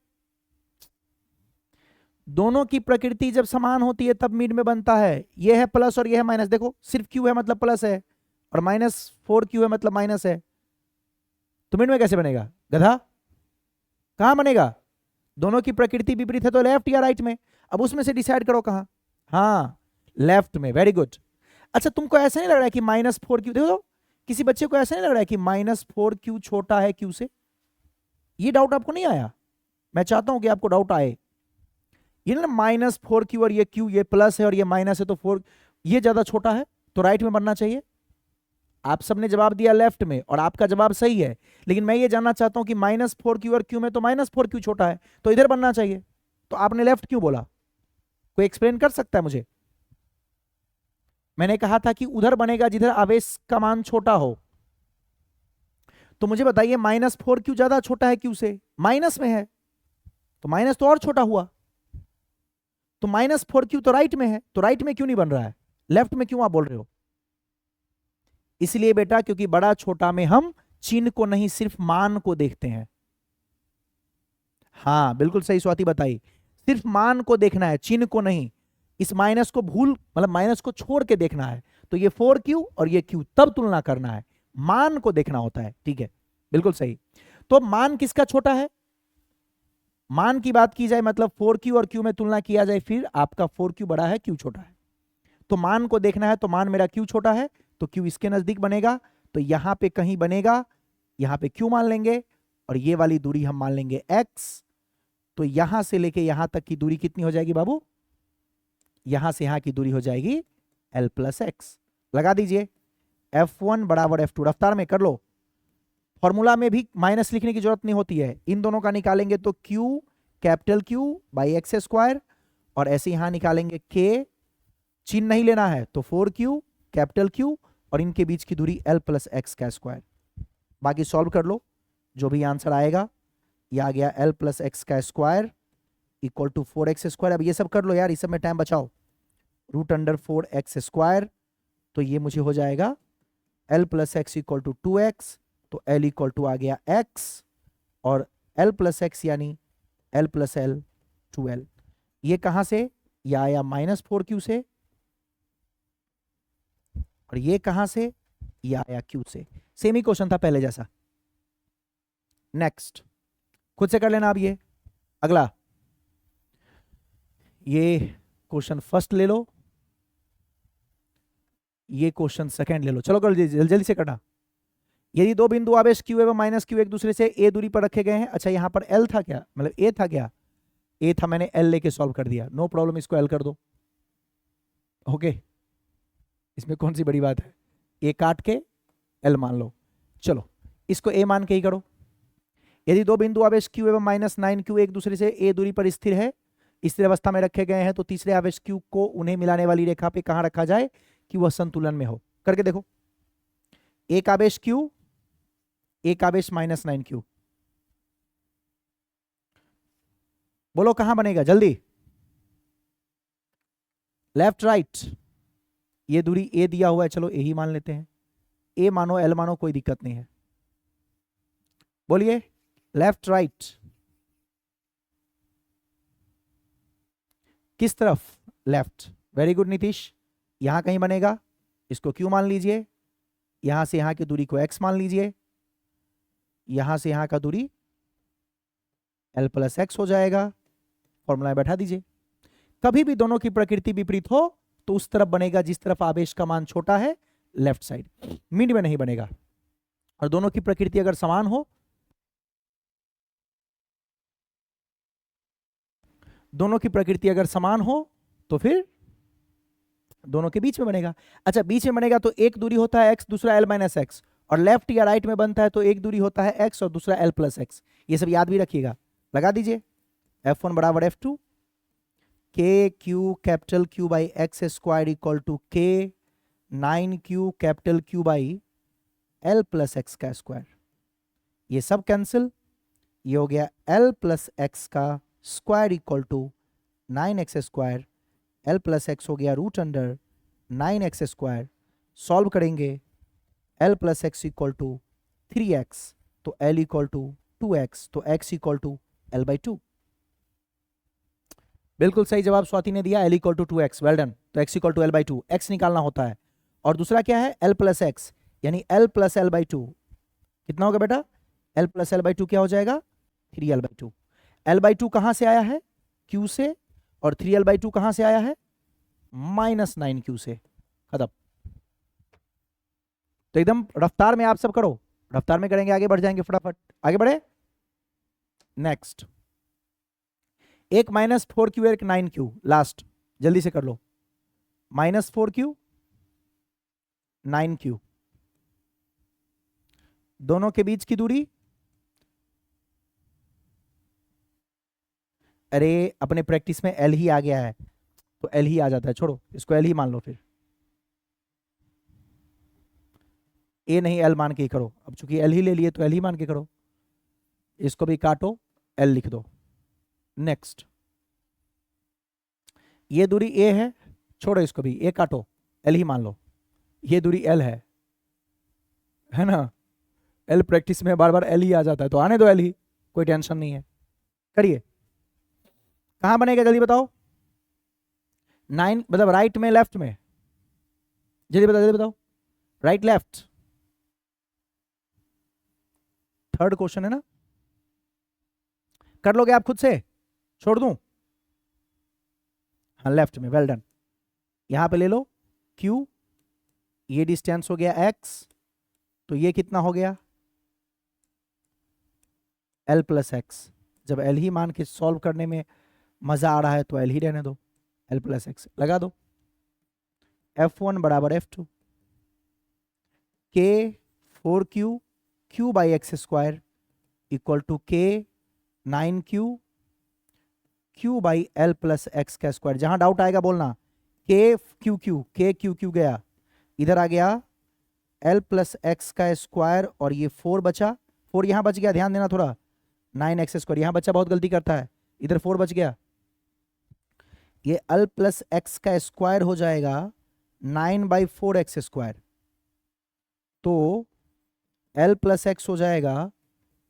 दोनों की प्रकृति जब समान होती है तब मिड में बनता है, ये है प्लस और ये है माइनस, देखो सिर्फ q है मतलब प्लस है, और -4q है मतलब माइनस है, तो मिड में कैसे बनेगा गधा, कहां बनेगा, दोनों की प्रकृति विपरीत है तो लेफ्ट या राइट में, अब उसमें से डिसाइड करो कहां, हाँ लेफ्ट में, वेरी गुड। अच्छा, तुमको ऐसा नहीं लग रहा है कि -4q, देखो तो, किसी बच्चे को ऐसा नहीं लग रहा है कि -4q छोटा है q से, ये डाउट आपको नहीं आया, मैं चाहता हूं कि आपको डाउट आए, ये ना -4q और ये q, ये प्लस है और ये माइनस है, तो 4 ये ज्यादा छोटा है तो राइट में बनना चाहिए। आप सबने जवाब दिया लेफ्ट में और आपका जवाब सही है, लेकिन मैं ये जानना चाहता हूं कि -4q और q में तो -4q छोटा है, तो इधर बनना चाहिए, तो आपने लेफ्ट क्यों बोला, कोई एक्सप्लेन कर सकता है मुझे। मैंने कहा था कि उधर बनेगा जिधर आवेश का मान छोटा हो, तो मुझे बताइए -4q ज्यादा छोटा है q से, माइनस में है, तो माइनस तो और छोटा हुआ, तो -4q तो राइट में है, तो राइट में क्यों नहीं बन रहा है, लेफ्ट में क्यों आप बोल रहे हो। इसलिए बेटा क्योंकि बड़ा छोटा में हम चिन्ह को नहीं सिर्फ मान को देखते हैं। हाँ बिल्कुल सही स्वाति बताई, सिर्फ मान को देखना है, चिन्ह को नहीं। इस माइनस को भूल मतलब माइनस को छोड़ के देखना है। तो ये 4q और ये q तब तुलना करना है, मान को देखना होता है। ठीक है बिल्कुल सही। तो मान किसका छोटा है, मान की बात की जाए मतलब 4q और q में तुलना किया जाए, फिर आपका 4q बड़ा है q छोटा है। तो मान को देखना है, तो मान मेरा q छोटा है तो q इसके नजदीक बनेगा, तो यहां पे कहीं बनेगा, यहां पे q मान लेंगे और ये वाली दूरी हम मान लेंगे x। तो यहां से लेके यहां तक की दूरी कितनी हो जाएगी बाबू, यहां से यहां की दूरी हो जाएगी l प्लस एक्स। लगा दीजिए F1 बराबर F2, रफ्तार में कर लो। फॉर्मूला में भी माइनस लिखने की जरूरत नहीं होती है, इन दोनों का निकालेंगे तो Q capital Q by x square, और ऐसे यहां निकालेंगे K, चिन्ह नहीं लेना है तो 4Q कैपिटल Q और इनके बीच की दूरी L प्लस एक्स का स्क्वायर। बाकी सॉल्व कर लो, जो भी आंसर आएगा। ये आ गया L प्लस एक्स का square equal to 4x square. अब ये सब कर लो यार, इस सब में टाइम बचाओ। रूट अंडर 4x स्क्वायर, तो ये मुझे हो जाएगा L plus x equal to 2x, तो L इक्वल टू आ गया x, और L प्लस एक्स यानी L प्लस L 2L। ये कहां से, ये आया -4q से, और ये कहां से, ये आया q से। सेम ही क्वेश्चन था पहले जैसा। नेक्स्ट खुद से कर लेना अब। ये अगला, ये क्वेश्चन फर्स्ट ले लो, ये क्वेश्चन सेकंड ले लो। चलो कर जल्दी जल्दी से करना। यदि दो बिंदु आवेश q एवं माइनस q एक दूसरे से a दूरी पर रखे गए हैं। अच्छा यहां पर l था क्या, मतलब a था क्या, a था, मैंने l लेके सॉल्व कर दिया, नो प्रॉब्लम, इसको l कर दो। ओके इसमें कौन सी बड़ी बात है, a काट के l मान लो। चलो इसको a मान के ही करो। यदि दो बिंदु आवेश q एवं माइनस 9q एक दूसरे से a दूरी पर स्थिर है, स्थिर अवस्था में रखे गए हैं, तो तीसरे आवेश q को उन्हें मिलाने वाली रेखा पे कहां रखा जाए कि वह संतुलन में हो। करके देखो, एक आवेश q, एक आवेश -9q, बोलो कहां बनेगा जल्दी, लेफ्ट राइट। ये दूरी a दिया हुआ है, चलो a ही मान लेते हैं, a मानो l मानो कोई दिक्कत नहीं है। बोलिए लेफ्ट राइट किस तरफ, लेफ्ट। वेरी गुड नीतीश, यहां कहीं बनेगा, इसको q मान लीजिए, यहां से यहां की दूरी को x मान लीजिए, यहां से यहां का दूरी l प्लस एक्स हो जाएगा। फॉर्मूला बैठा दीजिए। कभी भी दोनों की प्रकृति विपरीत हो तो उस तरफ बनेगा जिस तरफ आवेश का मान छोटा है, लेफ्ट साइड, मिड में नहीं बनेगा। और दोनों की प्रकृति अगर समान हो, दोनों की प्रकृति अगर समान हो तो फिर दोनों के बीच में बनेगा। अच्छा बीच में बनेगा तो एक दूरी होता है x, दूसरा l माइनस एक्स, और लेफ्ट या राइट में बनता है तो एक दूरी होता है x और दूसरा l प्लस एक्स। ये सब याद भी रखिएगा। लगा दीजिए F1 बराबर F2, K q capital Q by x square equal to K 9q capital Q by L plus x का स्क्वायर। ये सब कैंसिल, ये हो गया L प्लस एक्स का square equal to 9x square, L plus x हो गया root under 9x square. Solve करेंगे, L plus x equal to 3x, तो L इक्वल टू 2x, तो x equal to L by 2। बिल्कुल सही जवाब स्वाति ने दिया, L equal to 2x, well done. तो x equal to L by 2, x निकालना होता है। और दूसरा क्या है, L प्लस एक्स, यानी L प्लस L बाई 2 कितना होगा बेटा, L प्लस L बाई 2 क्या हो जाएगा, 3L बाई 2। L बाई 2 कहां से आया है, Q से, और 3L बाई 2 कहां से आया है, -9Q से। खत्म। तो एकदम रफ्तार में आप सब करो, रफ्तार में करेंगे, आगे बढ़ जाएंगे, फटाफट आगे बढ़े। नेक्स्ट, एक -4Q एक 9Q, लास्ट जल्दी से कर लो। -4Q 9Q, दोनों के बीच की दूरी, अरे अपने प्रैक्टिस में L ही आ गया है तो L ही आ जाता है, छोड़ो इसको L ही मान लो, फिर A नहीं L मान के ही करो। अब चूंकि L ही ले लिए तो L ही मान के करो। इसको भी काटो, L लिख दो। नेक्स्ट, ये दूरी A है, छोड़ो इसको भी, A काटो, L ही मान लो। ये दूरी L है, है ना। एल प्रैक्टिस में बार बार एल ही आ जाता है, तो आने दो एल ही, कोई टेंशन नहीं है। करिए, कहां बनेगा जल्दी बताओ। 9 मतलब राइट में लेफ्ट में, जल्दी बताओ जल्दी बताओ। राइट लेफ्ट, थर्ड क्वेश्चन है ना, कर लोगे आप खुद से, छोड़ दूं। हाँ लेफ्ट में, वेल डन। यहां पे ले लो Q, ये डिस्टेंस हो गया x, तो ये कितना हो गया L प्लस एक्स। जब L ही मान के सॉल्व करने में मजा आ रहा है तो L ही रहने दो, L प्लस एक्स लगा दो। F1 बराबर F2, K 4Q Q by x square equal to K 9Q Q by L plus x का स्क्वायर। जहां डाउट आएगा बोलना, K Q Q गया, इधर आ गया L प्लस एक्स का स्क्वायर, और ये 4 बचा, 4 यहां बच गया, ध्यान देना थोड़ा, 9x स्क्वायर यहां बच्चा बहुत गलती करता है, इधर 4 बच गया, ये L प्लस एक्स का स्क्वायर हो जाएगा 9/4x स्क्वायर, तो L प्लस एक्स हो जाएगा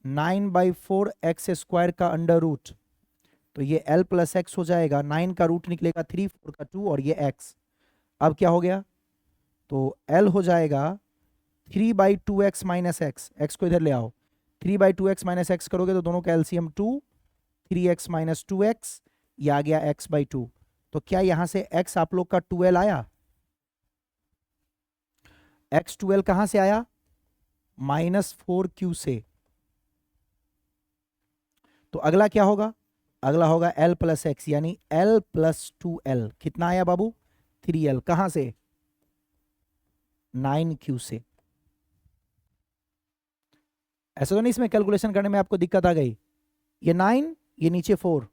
9/4x स्क्वायर का अंडर रूट, तो ये L प्लस एक्स हो जाएगा, 9 का रूट निकलेगा 3, 4 का 2, और ये x। अब क्या हो गया, तो L हो जाएगा 3/2x माइनस एक्स, एक्स को इधर ले आओ, 3/2x माइनस एक्स करोगे तो दोनों का एलसीएम 2, 3x माइनस 2x, ये आ गया x/2। तो क्या यहां से x आप लोग का 2l आया, x 2l कहां से आया, -4q से। तो अगला क्या होगा, अगला होगा L प्लस एक्स, यानी L प्लस 2l, कितना आया बाबू 3l, कहां से 9q से। ऐसा तो नहीं इसमें कैलकुलेशन करने में आपको दिक्कत आ गई, ये 9, ये नीचे 4,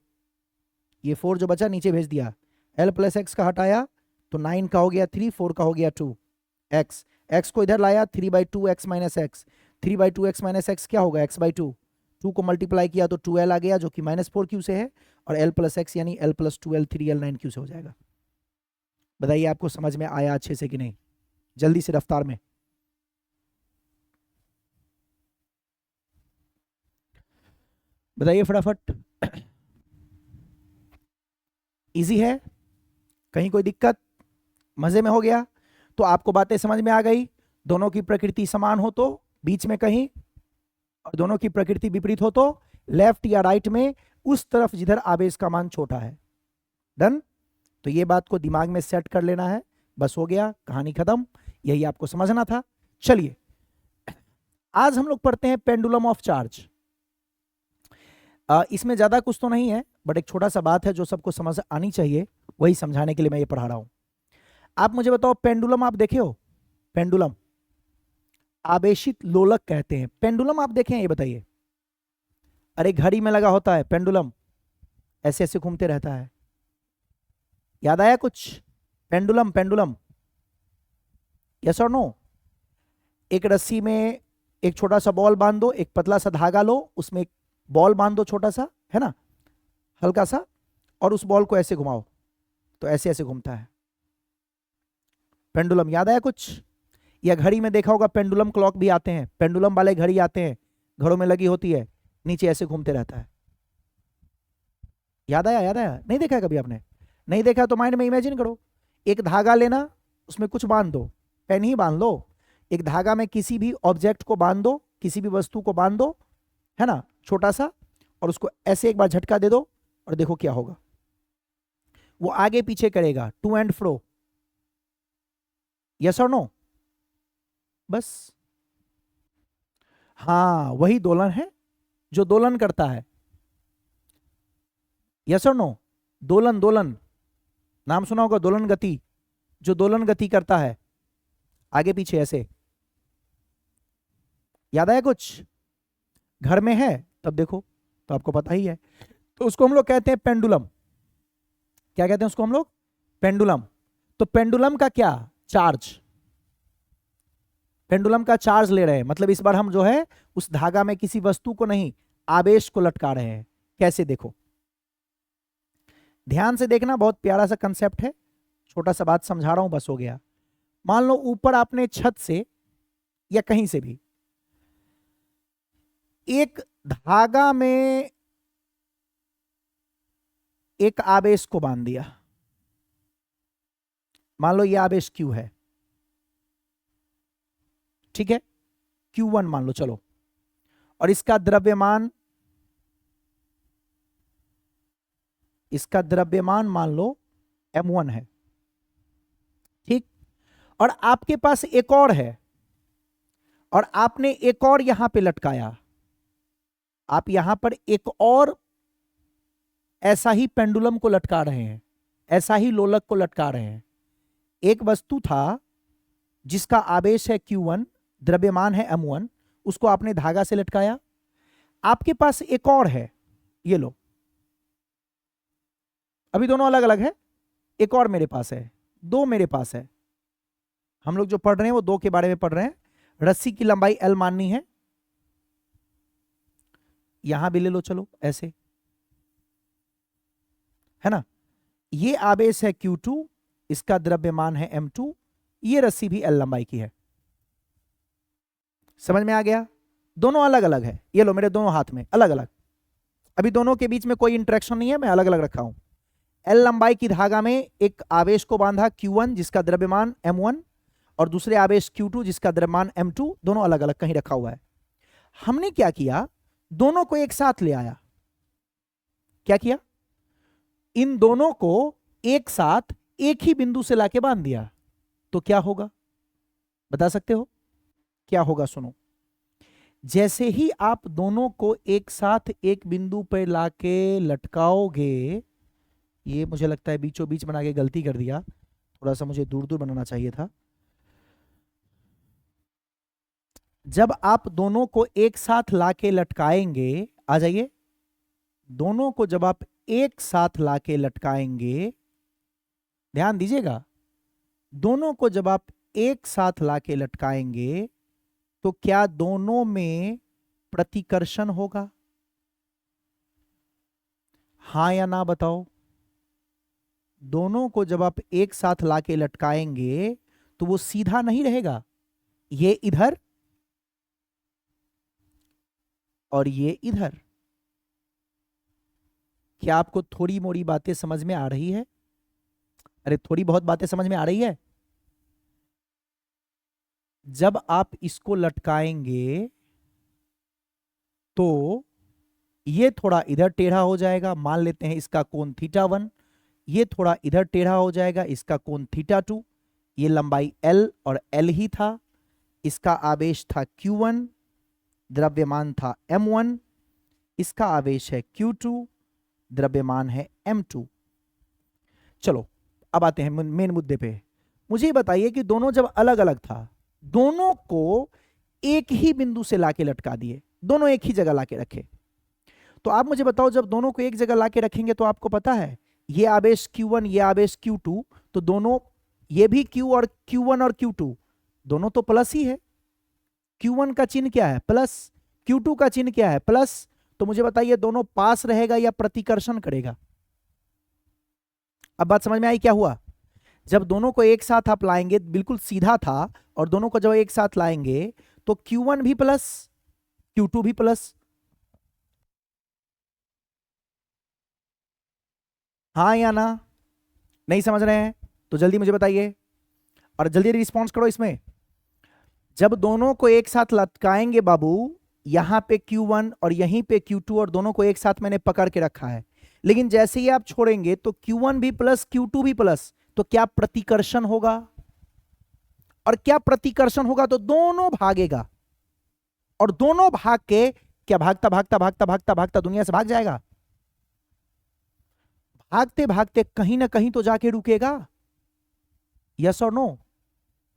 ये 4 जो बचा नीचे भेज दिया, L प्लस एक्स का हटाया तो 9 का हो गया 3, 4 का हो गया 2, x, x को इधर लाया 3/2x minus x, 3/2x minus x क्या होगा x/2, 2 को मल्टीप्लाई किया तो 2l आ गया जो कि -4q से है, और L प्लस एक्स यानी L plus 2l 3l 9q से हो जाएगा। बताइए आपको समझ में आया अच्छे से कि नहीं, जल्दी से रफ्तार में बताइए फटाफट। इजी है, कहीं कोई दिक्कत, मजे में हो गया, तो आपको बातें समझ में आ गई। दोनों की प्रकृति समान हो तो बीच में कहीं, और दोनों की प्रकृति विपरीत हो तो लेफ्ट या राइट में उस तरफ जिधर आवेश का मान छोटा है। डन, तो ये बात को दिमाग में सेट कर लेना है, बस हो गया, कहानी खत्म, यही आपको समझना था। चलिए आज हम लोग पढ़ते हैं पेंडुलम ऑफ चार्ज। इसमें ज्यादा कुछ तो नहीं है, बट एक छोटा सा बात है जो सबको समझ आनी चाहिए, वही समझाने के लिए मैं ये पढ़ा रहा हूं। आप मुझे बताओ, पेंडुलम आप देखे हो, पेंडुलम आवेशित लोलक कहते हैं, पेंडुलम आप देखे हैं ये बताइए। अरे घड़ी में लगा होता है पेंडुलम, ऐसे ऐसे घूमते रहता है, याद आया कुछ, पेंडुलम पेंडुलम, यस और नो। एक रस्सी में एक छोटा सा बॉल बांध दो, एक पतला सा धागा लो, उसमें एक बॉल बांध दो छोटा सा, है ना, हल्का सा, और उस बॉल को ऐसे घुमाओ तो ऐसे ऐसे घूमता है, पेंडुलम, याद आया कुछ। या घड़ी में देखा होगा पेंडुलम क्लॉक भी आते हैं, पेंडुलम वाले घड़ी आते हैं, घरों में लगी होती है, नीचे ऐसे घूमते रहता है, याद आया, याद आया, नहीं देखा कभी आपने, नहीं देखा तो माइंड में इमेजिन करो, एक धागा लेना, उसमें कुछ बांध दो, पेन ही बांध लो, एक धागा में किसी भी ऑब्जेक्ट को बांध दो, किसी भी वस्तु को बांध दो, है ना, छोटा सा, और उसको ऐसे एक बार झटका दे दो, और देखो क्या होगा, वो आगे पीछे करेगा, टू एंड फ्रो, यस और नो, बस। हाँ वही दोलन है जो दोलन करता है, यस और नो, दोलन, दोलन नाम सुना होगा, दोलन गति, जो दोलन गति करता है आगे पीछे ऐसे, याद आया कुछ, घर में है तब देखो तो आपको पता ही है, तो उसको हम लोग कहते हैं पेंडुलम, क्या कहते हैं उसको हम लोग, पेंडुलम। तो पेंडुलम का क्या चार्ज, पेंडुलम का चार्ज ले रहे हैं, मतलब इस बार हम जो है उस धागा में किसी वस्तु को नहीं, आवेश को लटका रहे हैं, कैसे देखो, ध्यान से देखना, बहुत प्यारा सा कंसेप्ट है, छोटा सा बात समझा रहा हूं, बस हो गया। मान लो ऊपर आपने छत से या कहीं से भी एक धागा में एक आवेश को बांध दिया, मान लो ये आवेश Q है, ठीक है, Q1 मान लो, चलो, और इसका द्रव्यमान मान लो m1 है, ठीक, और आपके पास एक और है, और आपने एक और यहां पे लटकाया, आप यहां पर एक और ऐसा ही पेंडुलम को लटका रहे हैं, ऐसा ही लोलक को लटका रहे हैं। एक वस्तु था जिसका आवेश है Q1, द्रव्यमान है m1, उसको आपने धागा से लटकाया। आपके पास एक और है, ये लो, अभी दोनों अलग अलग है, एक और मेरे पास है, दो मेरे पास है। हम लोग जो पढ़ रहे हैं वो दो के बारे में पढ़ रहे हैं। रस्सी की लंबाई L माननी है, यहां भी ले लो, चलो ऐसे, है ना। ये आवेश है Q2, इसका द्रव्यमान है m2, ये रस्सी भी L लंबाई की है। समझ में आ गया? दोनों अलग अलग है, ये लो मेरे दोनों हाथ में अलग अलग, अभी दोनों के बीच में कोई इंटरेक्शन नहीं है, मैं अलग अलग रखा हूं। L लंबाई की धागा में एक आवेश को बांधा Q1 जिसका द्रव्यमान m1, और दूसरे आवेश Q2 जिसका द्रव्यमान m2, दोनों अलग अलग कहीं रखा हुआ है। हमने क्या किया, दोनों को एक साथ ले आया। क्या किया? इन दोनों को एक साथ एक ही बिंदु से लाके बांध दिया, तो क्या होगा बता सकते हो? क्या होगा सुनो, जैसे ही आप दोनों को एक साथ एक बिंदु पर लाके लटकाओगे, ये मुझे लगता है बीचों बीच बना के गलती कर दिया, थोड़ा सा मुझे दूर दूर बनाना चाहिए था। जब आप दोनों को एक साथ लाके लटकाएंगे, आ जाइए, दोनों को जब आप एक साथ लाके लटकाएंगे, ध्यान दीजिएगा, दोनों को जब आप एक साथ लाके लटकाएंगे तो क्या दोनों में प्रतिकर्षण होगा? हां या ना बताओ। दोनों को जब आप एक साथ लाके लटकाएंगे तो वो सीधा नहीं रहेगा, ये इधर और ये इधर। क्या आपको थोड़ी मोड़ी बातें समझ में आ रही है? अरे थोड़ी बहुत बातें समझ में आ रही है? जब आप इसको लटकाएंगे तो ये थोड़ा इधर टेढ़ा हो जाएगा, मान लेते हैं इसका कोण θ1, ये थोड़ा इधर टेढ़ा हो जाएगा, इसका कोण θ2। ये लंबाई L और L ही था, इसका आवेश था Q1, द्रव्यमान था m1, इसका आवेश है Q2, द्रव्यमान है m2। चलो अब आते हैं मेन मुद्दे पे। मुझे बताइए कि दोनों जब अलग अलग था, दोनों को एक ही बिंदु से लाके लटका दिए, दोनों एक ही जगह लाके रखे, तो आप मुझे बताओ जब दोनों को एक जगह लाके रखेंगे तो आपको पता है ये आवेश Q1 ये आवेश Q2, तो दोनों, ये भी Q और Q1 और Q2 दोनों तो प्लस ही है। Q1 का चिन्ह क्या है? प्लस। Q2 का चिन्ह क्या है? प्लस। तो मुझे बताइए दोनों पास रहेगा या प्रतिकर्षण करेगा? अब बात समझ में आई क्या हुआ? जब दोनों को एक साथ आप लाएंगे, बिल्कुल सीधा था, और दोनों को जब एक साथ लाएंगे तो Q1 भी प्लस Q2 भी प्लस। हाँ या ना? नहीं समझ रहे हैं तो जल्दी मुझे बताइए, और जल्दी रिस्पॉन्स करो इसमें। जब दोनों को एक साथ लटकाएंगे बाबू, यहां पे Q1 और यहीं पे Q2, और दोनों को एक साथ मैंने पकड़ के रखा है, लेकिन जैसे ही आप छोड़ेंगे तो Q1 भी प्लस Q2 भी प्लस, तो क्या प्रतिकर्षण होगा? और क्या प्रतिकर्षण होगा तो दोनों भागेगा, और दोनों भाग के क्या भागता भागता भागता भागता भागता दुनिया से भाग जाएगा? भागते भागते कहीं ना कहीं तो जाके रुकेगा, यस और नो?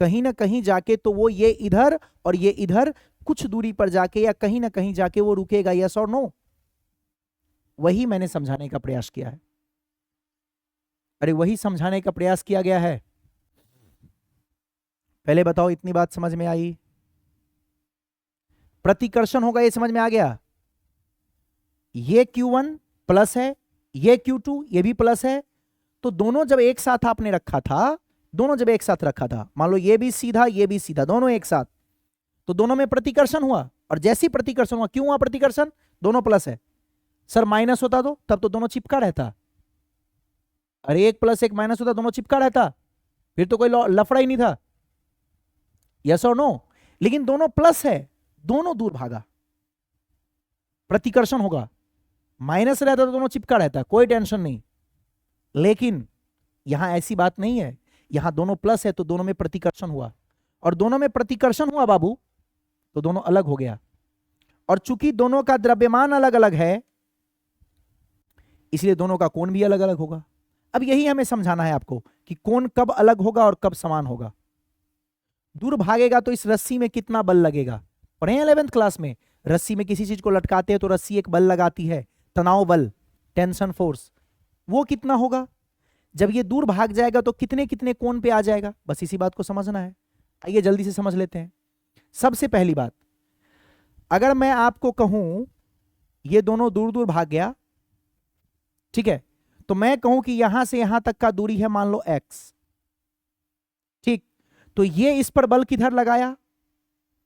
कहीं ना कहीं जाके तो वो ये इधर और ये इधर कुछ दूरी पर जाके या कहीं ना कहीं जाके वो रुकेगा, यस और नो? वही मैंने समझाने का प्रयास किया है। अरे वही समझाने का प्रयास किया गया है। पहले बताओ इतनी बात समझ में आई? प्रतिकर्षण होगा, ये समझ में आ गया? ये Q1 प्लस है, ये Q2 ये भी प्लस है, तो दोनों जब एक साथ आपने रखा था, दोनों जब एक साथ रखा था, मान लो ये भी सीधा ये भी सीधा, दोनों एक साथ, तो दोनों में प्रतिकर्षण हुआ, और जैसे ही प्रतिकर्षण हुआ, क्यों हुआ प्रतिकर्षण? दोनों प्लस है। सर माइनस होता तो तब तो दोनों चिपका रहता। अरे एक प्लस एक माइनस होता, दोनों चिपका रहता, फिर तो कोई लफड़ा ही नहीं था। यस और नो? लेकिन दोनों प्लस है, दोनों दूर भागा, प्रतिकर्षण होगा। माइनस रहता तो दोनों चिपका रहता, कोई टेंशन नहीं। लेकिन यहां ऐसी बात नहीं है, यहां दोनों प्लस है तो दोनों में प्रतिकर्षण हुआ, और दोनों में प्रतिकर्षण हुआ बाबू तो दोनों अलग हो गया। और चूंकि दोनों का द्रव्यमान अलग अलग है, इसलिए दोनों का कोण भी अलग अलग होगा। अब यही हमें समझाना है आपको कि कोण कब अलग होगा और कब समान होगा। दूर भागेगा तो इस रस्सी में कितना बल लगेगा? पढ़े 11th क्लास में, रस्सी में किसी चीज को लटकाते हैं तो रस्सी एक बल लगाती है, तनाव बल, टेंशन फोर्स। वो कितना होगा? जब ये दूर भाग जाएगा तो कितने कितने कोण पे आ जाएगा? बस इसी बात को समझना है। आइए जल्दी से समझ लेते हैं। सबसे पहली बात, अगर मैं आपको कहूं ये दोनों दूर दूर भाग गया, ठीक है, तो मैं कहूं कि यहां से यहां तक का दूरी है मान लो x, ठीक, तो ये इस पर बल किधर लगाया?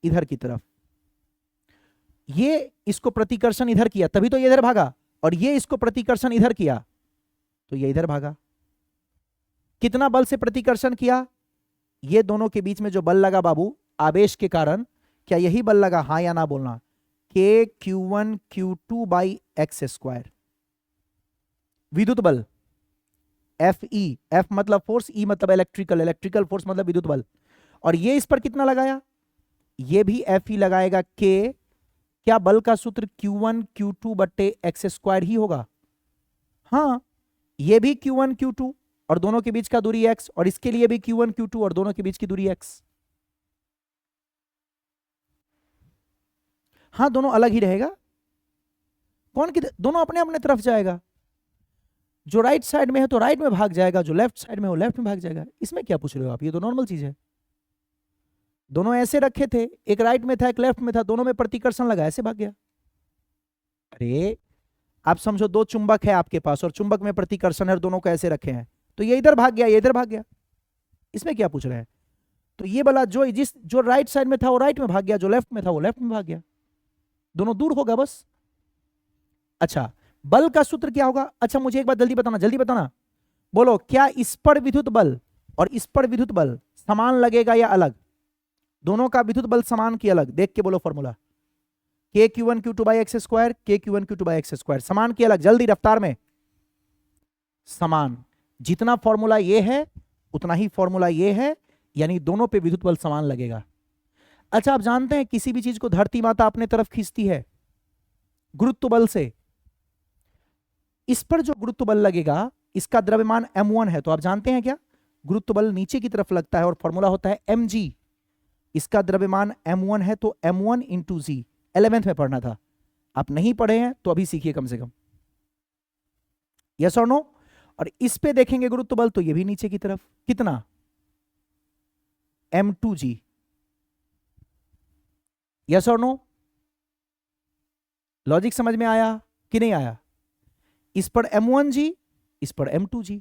इधर की तरफ। ये इसको प्रतिकर्षण इधर किया तभी तो ये इधर भागा, और ये इसको प्रतिकर्षण इधर किया तो ये इधर भागा। कितना बल से प्रतिकर्षण किया? ये दोनों के बीच में जो बल लगा बाबू आवेश के कारण, क्या यही बल लगा? हां या ना बोलना। KQ1 Q2 by x square. विद्युत बल FE, F मतलब फोर्स, E मतलब इलेक्ट्रिकल, इलेक्ट्रिकल फोर्स मतलब विद्युत बल। और ये इस पर कितना लगाया? ये भी FE लगाएगा K। क्या बल का सूत्र Q1 Q2 बट्टे एक्स स्क्वायर ही होगा? हाँ, ये भी Q1 Q2 और दोनों के बीच का दूरी x, और इसके लिए भी Q1 Q2 और दोनों के बीच की दूरी x। हाँ, दोनों अलग ही रहेगा। कौन किधर? दोनों अपने अपने तरफ जाएगा। जो राइट साइड में है तो राइट में भाग जाएगा, जो लेफ्ट साइड में हो लेफ्ट में भाग जाएगा। इसमें क्या पूछ रहे हो आप? ये तो नॉर्मल चीज है। दोनों ऐसे रखे थे, एक राइट में था एक लेफ्ट में था, दोनों में प्रतिकर्षण लगा, ऐसे भाग गया। अरे आप समझो, दो चुंबक है आपके पास और चुंबक में प्रतिकर्षण है और दोनों को ऐसे रखे हैं, तो ये इधर भाग गया ये इधर भाग गया। इसमें क्या पूछ रहे हैं? तो ये वाला जो राइट साइड में था वो राइट में भाग गया, जो लेफ्ट में था वो लेफ्ट में भाग गया, दोनों दूर होगा बस। अच्छा, बल का सूत्र क्या होगा? अच्छा मुझे एक बात जल्दी बताना, जल्दी बताना, बोलो, क्या इस पर विद्युत बल और इस पर विद्युत बल समान लगेगा या अलग? दोनों का विद्युत बल समान की अलग? देख के बोलो formula. KQ1 Q2 by x square, KQ1 Q2 by x square, समान की अलग? जल्दी रफ्तार में। समान। जितना फॉर्मूला ये है उतना ही फॉर्मूला ये है, यानी दोनों पे विद्युत बल समान लगेगा। अच्छा, आप जानते हैं किसी भी चीज को धरती माता अपने तरफ खींचती है गुरुत्व बल से। इस पर जो गुरुत्व बल लगेगा इसका द्रव्यमान m1 है, तो आप जानते हैं क्या? गुरुत्व बल नीचे की तरफ लगता है और फॉर्मूला होता है mg। इसका द्रव्यमान m1 है तो m1 इंटू जी। 11th में पढ़ना था, आप नहीं पढ़े हैं तो अभी सीखिए कम से कम। यस और नो? और इस पे देखेंगे गुरुत्व बल तो ये भी नीचे की तरफ, कितना? m2g। यस और नो? लॉजिक समझ में आया कि नहीं आया? इस पर m1g, इस पर m2g।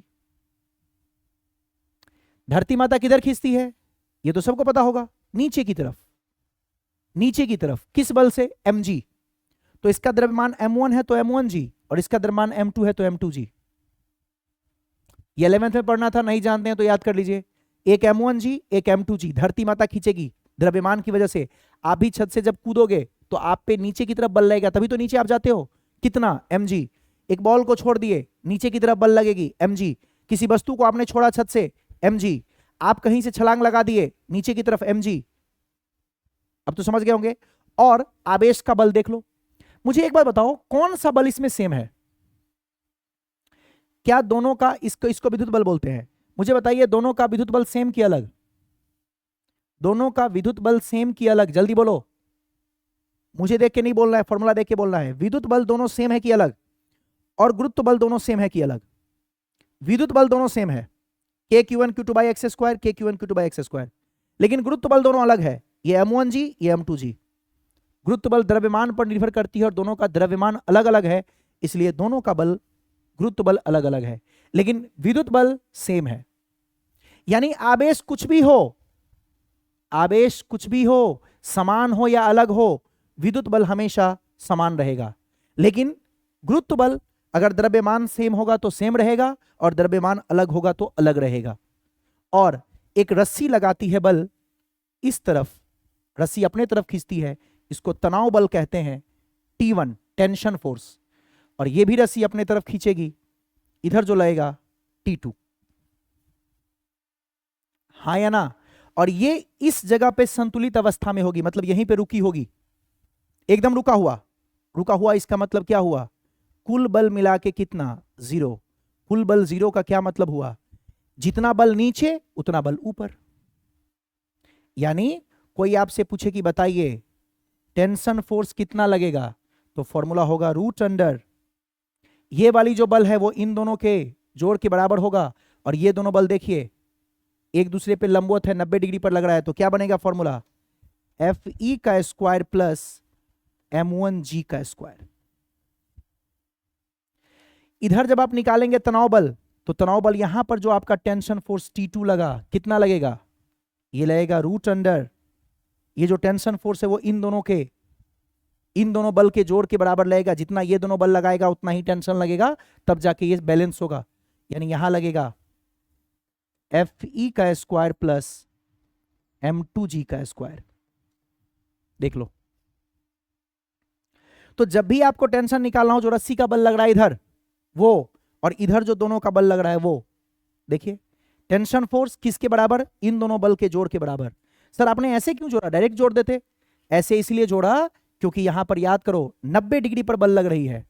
धरती माता किधर खींचती है ये तो सबको पता होगा, नीचे की तरफ। नीचे की तरफ किस बल से? mg। तो इसका द्रव्यमान m1 है तो m1g, और इसका द्रव्यमान m2 है तो m2g। ये 11th में पढ़ना था, नहीं जानते हैं तो याद कर लीजिए। एक m1g एक m2g, धरती माता खींचेगी द्रव्यमान की वजह से। आप भी छत से जब कूदोगे तो आप पे नीचे की तरफ बल लगेगा, तभी तो नीचे आप जाते हो। कितना? mg। एक बॉल को छोड़ दिए, नीचे की तरफ बल लगेगी mg। किसी वस्तु को आपने छोड़ा छत से, mg। आप कहीं से छलांग लगा दिए, नीचे की तरफ mg। अब तो समझ गए होंगे। और आवेश का बल देख लो। मुझे एक बात बताओ, कौन सा बल इसमें सेम है? क्या दोनों का, इसको विद्युत बल बोलते हैं, मुझे बताइए, दोनों का विद्युत बल सेम की अलग? दोनों का विद्युत बल सेम की अलग? जल्दी बोलो, मुझे देख के नहीं बोलना है, फॉर्मूला देख के बोलना है। विद्युत बल दोनों सेम है कि अलग? और गुरुत्व बल दोनों सेम है कि अलग? विद्युत बल दोनों सेम है, KQ1 Q2 by x square, KQ1 Q2 by x square, लेकिन गुरुत्व बल दोनों अलग है। ये m1g ये m2g। गुरुत्व बल द्रव्यमान पर निर्भर करती है और दोनों का द्रव्यमान अलग अलग है, इसलिए दोनों का बल, गुरुत्व बल अलग अलग है, लेकिन विद्युत बल सेम है। यानी आवेश कुछ भी हो, आवेश कुछ भी हो, समान हो या अलग हो, विद्युत बल हमेशा समान रहेगा। लेकिन गुरुत्व बल अगर द्रव्यमान सेम होगा तो सेम रहेगा और द्रव्यमान अलग होगा तो अलग रहेगा। और एक रस्सी लगाती है बल इस तरफ, रस्सी अपने तरफ खींचती है, इसको तनाव बल कहते हैं, T1 टेंशन फोर्स। और ये भी रस्सी अपने तरफ खींचेगी, इधर जो लगेगा T2। हाँ या ना? और ये इस जगह पे संतुलित अवस्था में होगी, मतलब यहीं पे रुकी होगी, एकदम रुका हुआ। रुका हुआ इसका मतलब क्या हुआ? कुल बल मिला के कितना? 0। कुल बल 0 का क्या मतलब हुआ? जितना बल नीचे उतना बल ऊपर। यानी कोई आपसे पूछे कि बताइए टेंशन फोर्स कितना लगेगा, तो फॉर्मूला होगा रूट अंडर, ये वाली जो बल है वो इन दोनों के जोड़ के बराबर होगा। और ये दोनों बल देखिए एक दूसरे पे लंबवत है, 90 डिग्री पर लग रहा है, तो क्या बनेगा फॉर्मूला? Fe का स्क्वायर प्लस m1g का स्क्वायर। इधर जब आप निकालेंगे तनाव बल, तो तनाव बल यहां पर जो आपका टेंशन फोर्स T2 लगा, कितना लगेगा? ये लगेगा रूट अंडर, ये जो टेंशन फोर्स है वो इन दोनों बल के जोड़ के बराबर लगेगा। जितना ये दोनों बल लगाएगा उतना ही टेंशन लगेगा, तब जाके ये बैलेंस होगा। यानी यहां लगेगा Fe का स्क्वायर प्लस m2g का स्क्वायर। देख लो, तो जब भी आपको टेंशन निकालना हो, जो रस्सी का बल लग रहा है इधर वो, और इधर जो दोनों का बल लग रहा है वो, देखिए टेंशन फोर्स किसके बराबर? इन दोनों बल के जोड़ के बराबर। सर आपने ऐसे क्यों जोड़ा? डायरेक्ट जोड़ देते। ऐसे इसलिए जोड़ा क्योंकि यहां पर याद करो 90 डिग्री पर बल लग रही है,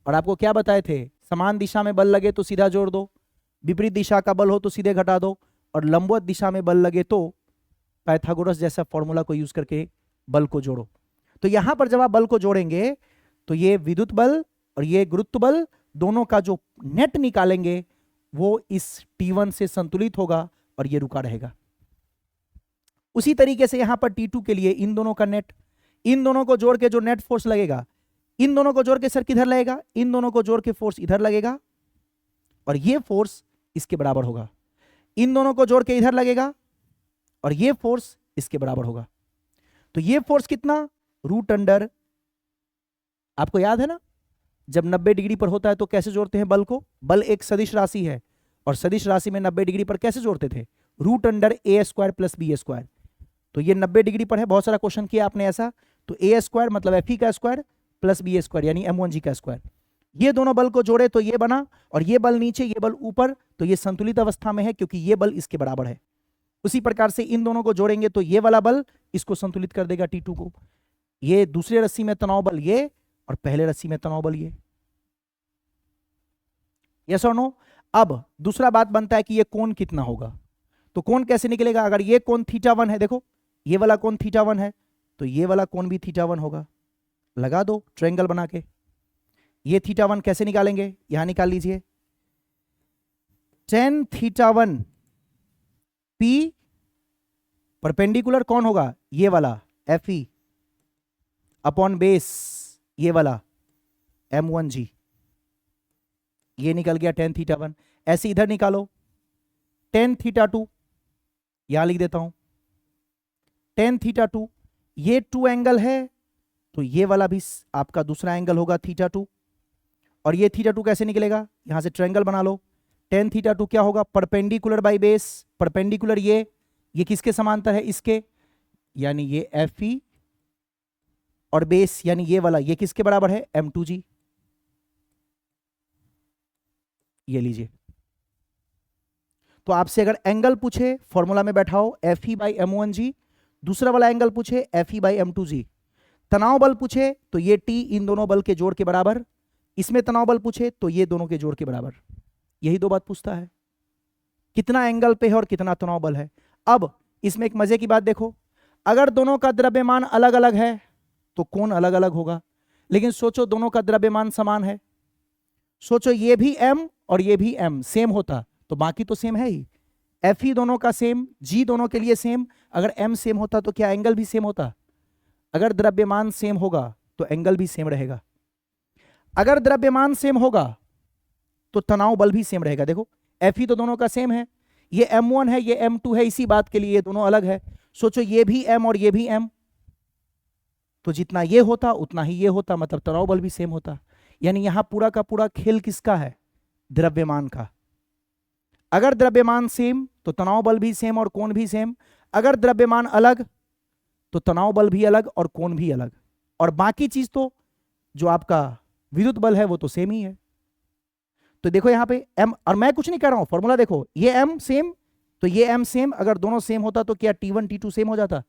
और आपको क्या बताए थे? समान दिशा में बल लगे तो सीधा जोड़ दो, विपरीत दिशा का बल हो तो सीधे घटा दो, और लंबवत दिशा में बल लगे तो पाइथागोरस जैसा फॉर्मूला को यूज करके बल को जोड़ो। तो यहां पर जब आप बल को जोड़ेंगे तो ये विद्युत बल और ये गुरुत्व बल दोनों का जो नेट निकालेंगे वो इस T1 से संतुलित होगा और ये रुका रहेगा। उसी तरीके से यहां पर T2 के लिए इन दोनों का नेट, इन दोनों को जोड़ के जो नेट फोर्स लगेगा, इन दोनों को जोड़ के सर किधर लगेगा? इन दोनों को जोड़ के फोर्स इधर लगेगा, और ये फोर्स इसके बराबर होगा। इन दोनों को जोड़ के इधर लगेगा और ये फोर्स इसके बराबर होगा। तो ये फोर्स कितना? रूट अंडर, आपको याद है ना जब 90 डिग्री पर होता है तो कैसे जोड़ते हैं बल को? बल एक सदिश राशि है, और सदिश राशि में 90 डिग्री पर कैसे जोड़ते थे? रूट अंडर ए स्क्वायर प्लस बी स्क्वायर। तो ये 90 डिग्री पर है, बहुत सारा क्वेश्चन किया आपने ऐसा, तो ए स्क्वायर मतलब एफ का स्क्वायर प्लस बी स्क्वायर यानी m1g का स्क्वायर। ये दोनों बल को जोड़े तो ये बना, और ये बल नीचे ये बल ऊपर, तो ये संतुलित अवस्था में है क्योंकि ये बल इसके बराबर है। उसी प्रकार से इन दोनों को जोड़ेंगे तो ये वाला बल इसको संतुलित कर देगा T2 को। ये दूसरे रस्सी में तनाव बल ये, और पहले रस्सी में तनाव बल ये। यस और नो? अब दूसरा बात बनता है कि ये कोण कितना होगा। तो कोण कैसे निकलेगा? अगर ये कोण θ1 है, देखो ये वाला कोण θ1 है, तो ये वाला कोण भी θ1 होगा। लगा दो ट्रायंगल बना के। ये θ1 कैसे निकालेंगे? यहां निकाल लीजिए, tan θ1 P परपेंडिकुलर कौन होगा? ये वाला Fe अपॉन बेस ये वाला m1g। ये निकल गया tan θ1। ऐसे इधर निकालो tan θ2, यहां लिख देता हूं tan θ2, ये 2 एंगल है तो ये वाला भी आपका दूसरा एंगल होगा θ2। और ये θ2 कैसे निकलेगा? यहां से ट्रायंगल बना लो। tan θ2 क्या होगा? परपेंडिकुलर बाई बेस, परपेंडिकुलर ये किसके समांतर है? इसके, यानी ये Fe, और बेस यानी ये वाला ये किसके बराबर है? m2g। ये लीजिए, तो आपसे अगर एंगल पूछे फॉर्मूला में बैठाओ Fe बाई m1g, दूसरा वाला एंगल पूछे Fe बाई m2g। तनाव बल पूछे तो ये T इन दोनों बल के जोड़ के बराबर, इसमें तनाव बल पूछे तो ये दोनों के जोड़ के बराबर। यही दो बात पूछता है, कितना एंगल पे है और कितना तनाव बल है। अब इसमें एक मजे की बात देखो, अगर दोनों का द्रव्यमान अलग अलग है तो कोण अलग अलग होगा, लेकिन सोचो दोनों का द्रव्यमान समान है। सोचो ये भी m और ये भी m सेम होता तो बाकी तो सेम है ही। Fe दोनों का सेम, G दोनों के लिए सेम, अगर m सेम होता तो क्या एंगल भी सेम होता? अगर द्रव्यमान सेम होगा तो एंगल भी सेम रहेगा। अगर द्रव्यमान सेम होगा तो तनाव बल भी सेम रहेगा। देखो Fe तो दोनों का सेम है, ये m1 है ये m2 है, इसी बात के लिए ये दोनों अलग है। सोचो ये भी m और ये भी m, तो जितना ये होता उतना ही ये होता, मतलब तनाव बल भी सेम होता। यानी यहां पूरा का पूरा खेल किसका है? द्रव्यमान का। अगर द्रव्यमान सेम तो तनाव बल भी सेम और कोण भी सेम। अगर द्रव्यमान अलग तो तनाव बल भी अलग और कोण भी अलग। और बाकी चीज तो जो आपका विद्युत बल है वो तो सेम ही है। तो देखो यहां पे m, और मैं कुछ नहीं कर रहा हूं, फॉर्मूला देखो, ये m सेम तो ये m सेम, अगर दोनों सेम होता तो क्या T1 T2 सेम हो जाता?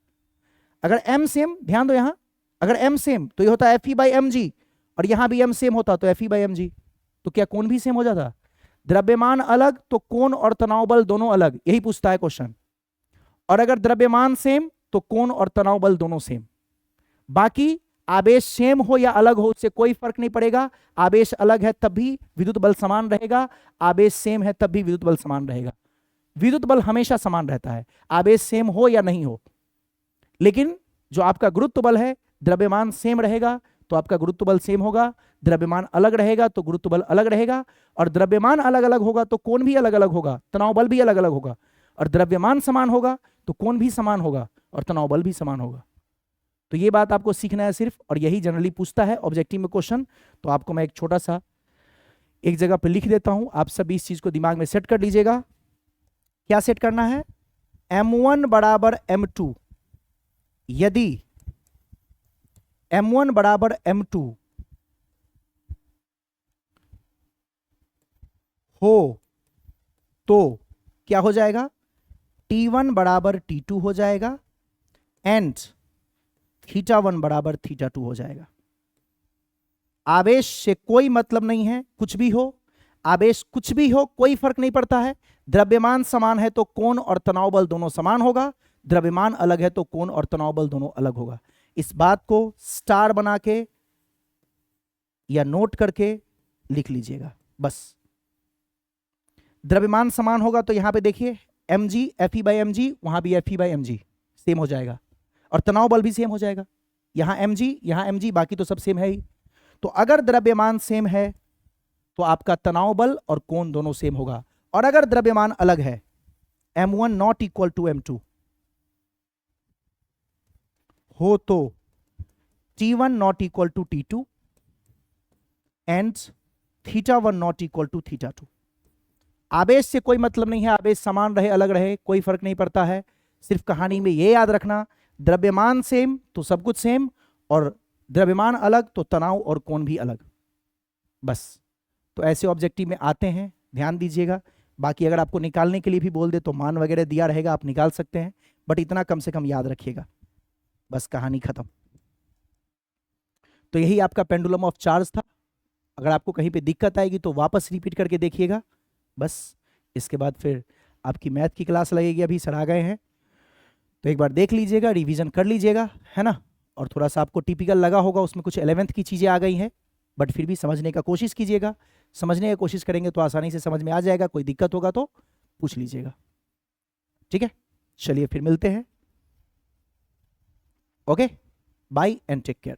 अगर m सेम, ध्यान दो यहां, अगर m सेम तो ये होता Fe बाई mg, और यहां भी m सेम होता तो Fe बाई mg, तो क्या कोण भी सेम हो जाता? द्रव्यमान अलग तो कोण और तनाव बल दोनों अलग, यही पूछता है क्वेश्चन। और अगर द्रव्यमान सेम तो कोण और तनाव बल दोनों सेम। बाकी आवेश सेम हो या अलग हो उससे कोई फर्क नहीं पड़ेगा। आवेश अलग है तब भी विद्युत बल समान रहेगा, आवेश सेम है तब भी विद्युत बल समान रहेगा। विद्युत बल हमेशा समान रहता है, आवेश सेम हो या नहीं हो। लेकिन जो आपका गुरुत्व बल है, द्रव्यमान सेम रहेगा तो आपका गुरुत्व बल सेम होगा, द्रव्यमान अलग रहेगा तो गुरुत्व बल अलग रहेगा, और द्रव्यमान अलग अलग होगा तो कोण भी अलग अलग होगा, तनाव बल भी अलग अलग होगा। और द्रव्यमान समान होगा तो कोण भी समान होगा और तनाव बल भी समान होगा। तो ये बात आपको सीखना है सिर्फ, और यही जनरली पूछता है ऑब्जेक्टिव में क्वेश्चन। तो आपको मैं एक छोटा सा एक जगह पे लिख देता हूं, आप सभी इस चीज को दिमाग में सेट कर लीजिएगा। क्या सेट करना है? m1 बराबर m2, यदि m1 बराबर m2 हो तो क्या हो जाएगा? T1 बराबर T2 हो जाएगा एंड θ1 बराबर θ2 हो जाएगा। आवेश से कोई मतलब नहीं है, कुछ भी हो, आवेश कुछ भी हो कोई फर्क नहीं पड़ता है। द्रव्यमान समान है तो कोण और तनाव बल दोनों समान होगा, द्रव्यमान अलग है तो कोण और तनाव बल दोनों अलग होगा। इस बात को स्टार बना के या नोट करके लिख लीजिएगा बस। द्रव्यमान समान होगा तो यहां पे देखिए mg Fe बाई mg, वहां भी Fe बाई mg सेम हो जाएगा, और तनाव बल भी सेम हो जाएगा। यहां mg यहां mg, बाकी तो सब सेम है ही। तो अगर द्रव्यमान सेम है तो आपका तनाव बल और कोण दोनों सेम होगा। और अगर द्रव्यमान अलग है, m1 not equal to m2 हो तो T1 not equal to T2 and θ1 not equal to θ2। आवेश से कोई मतलब नहीं है, आवेश समान रहे अलग रहे कोई फर्क नहीं पड़ता है। सिर्फ कहानी में ये याद रखना, द्रव्यमान सेम तो सब कुछ सेम, और द्रव्यमान अलग तो तनाव और कोण भी अलग, बस। तो ऐसे ऑब्जेक्टिव में आते हैं, ध्यान दीजिएगा। बाकी अगर आपको निकालने के लिए भी बोल दे तो मान वगैरह दिया रहेगा, आप निकाल सकते हैं, बट इतना कम से कम याद रखिएगा, बस कहानी खत्म। तो यही आपका पेंडुलम ऑफ चार्ज था। अगर आपको कहीं पे दिक्कत आएगी तो वापस रिपीट करके देखिएगा बस। इसके बाद फिर आपकी मैथ की क्लास लगेगी, अभी सर आ गए हैं, तो एक बार देख लीजिएगा, रिवीजन कर लीजिएगा, है ना। और थोड़ा सा आपको टिपिकल लगा होगा, उसमें कुछ 11th की चीज़ें आ गई हैं, बट फिर भी समझने का कोशिश कीजिएगा। समझने की कोशिश करेंगे तो आसानी से समझ में आ जाएगा, कोई दिक्कत होगा तो पूछ लीजिएगा, ठीक है। चलिए फिर मिलते हैं, okay, bye and take care.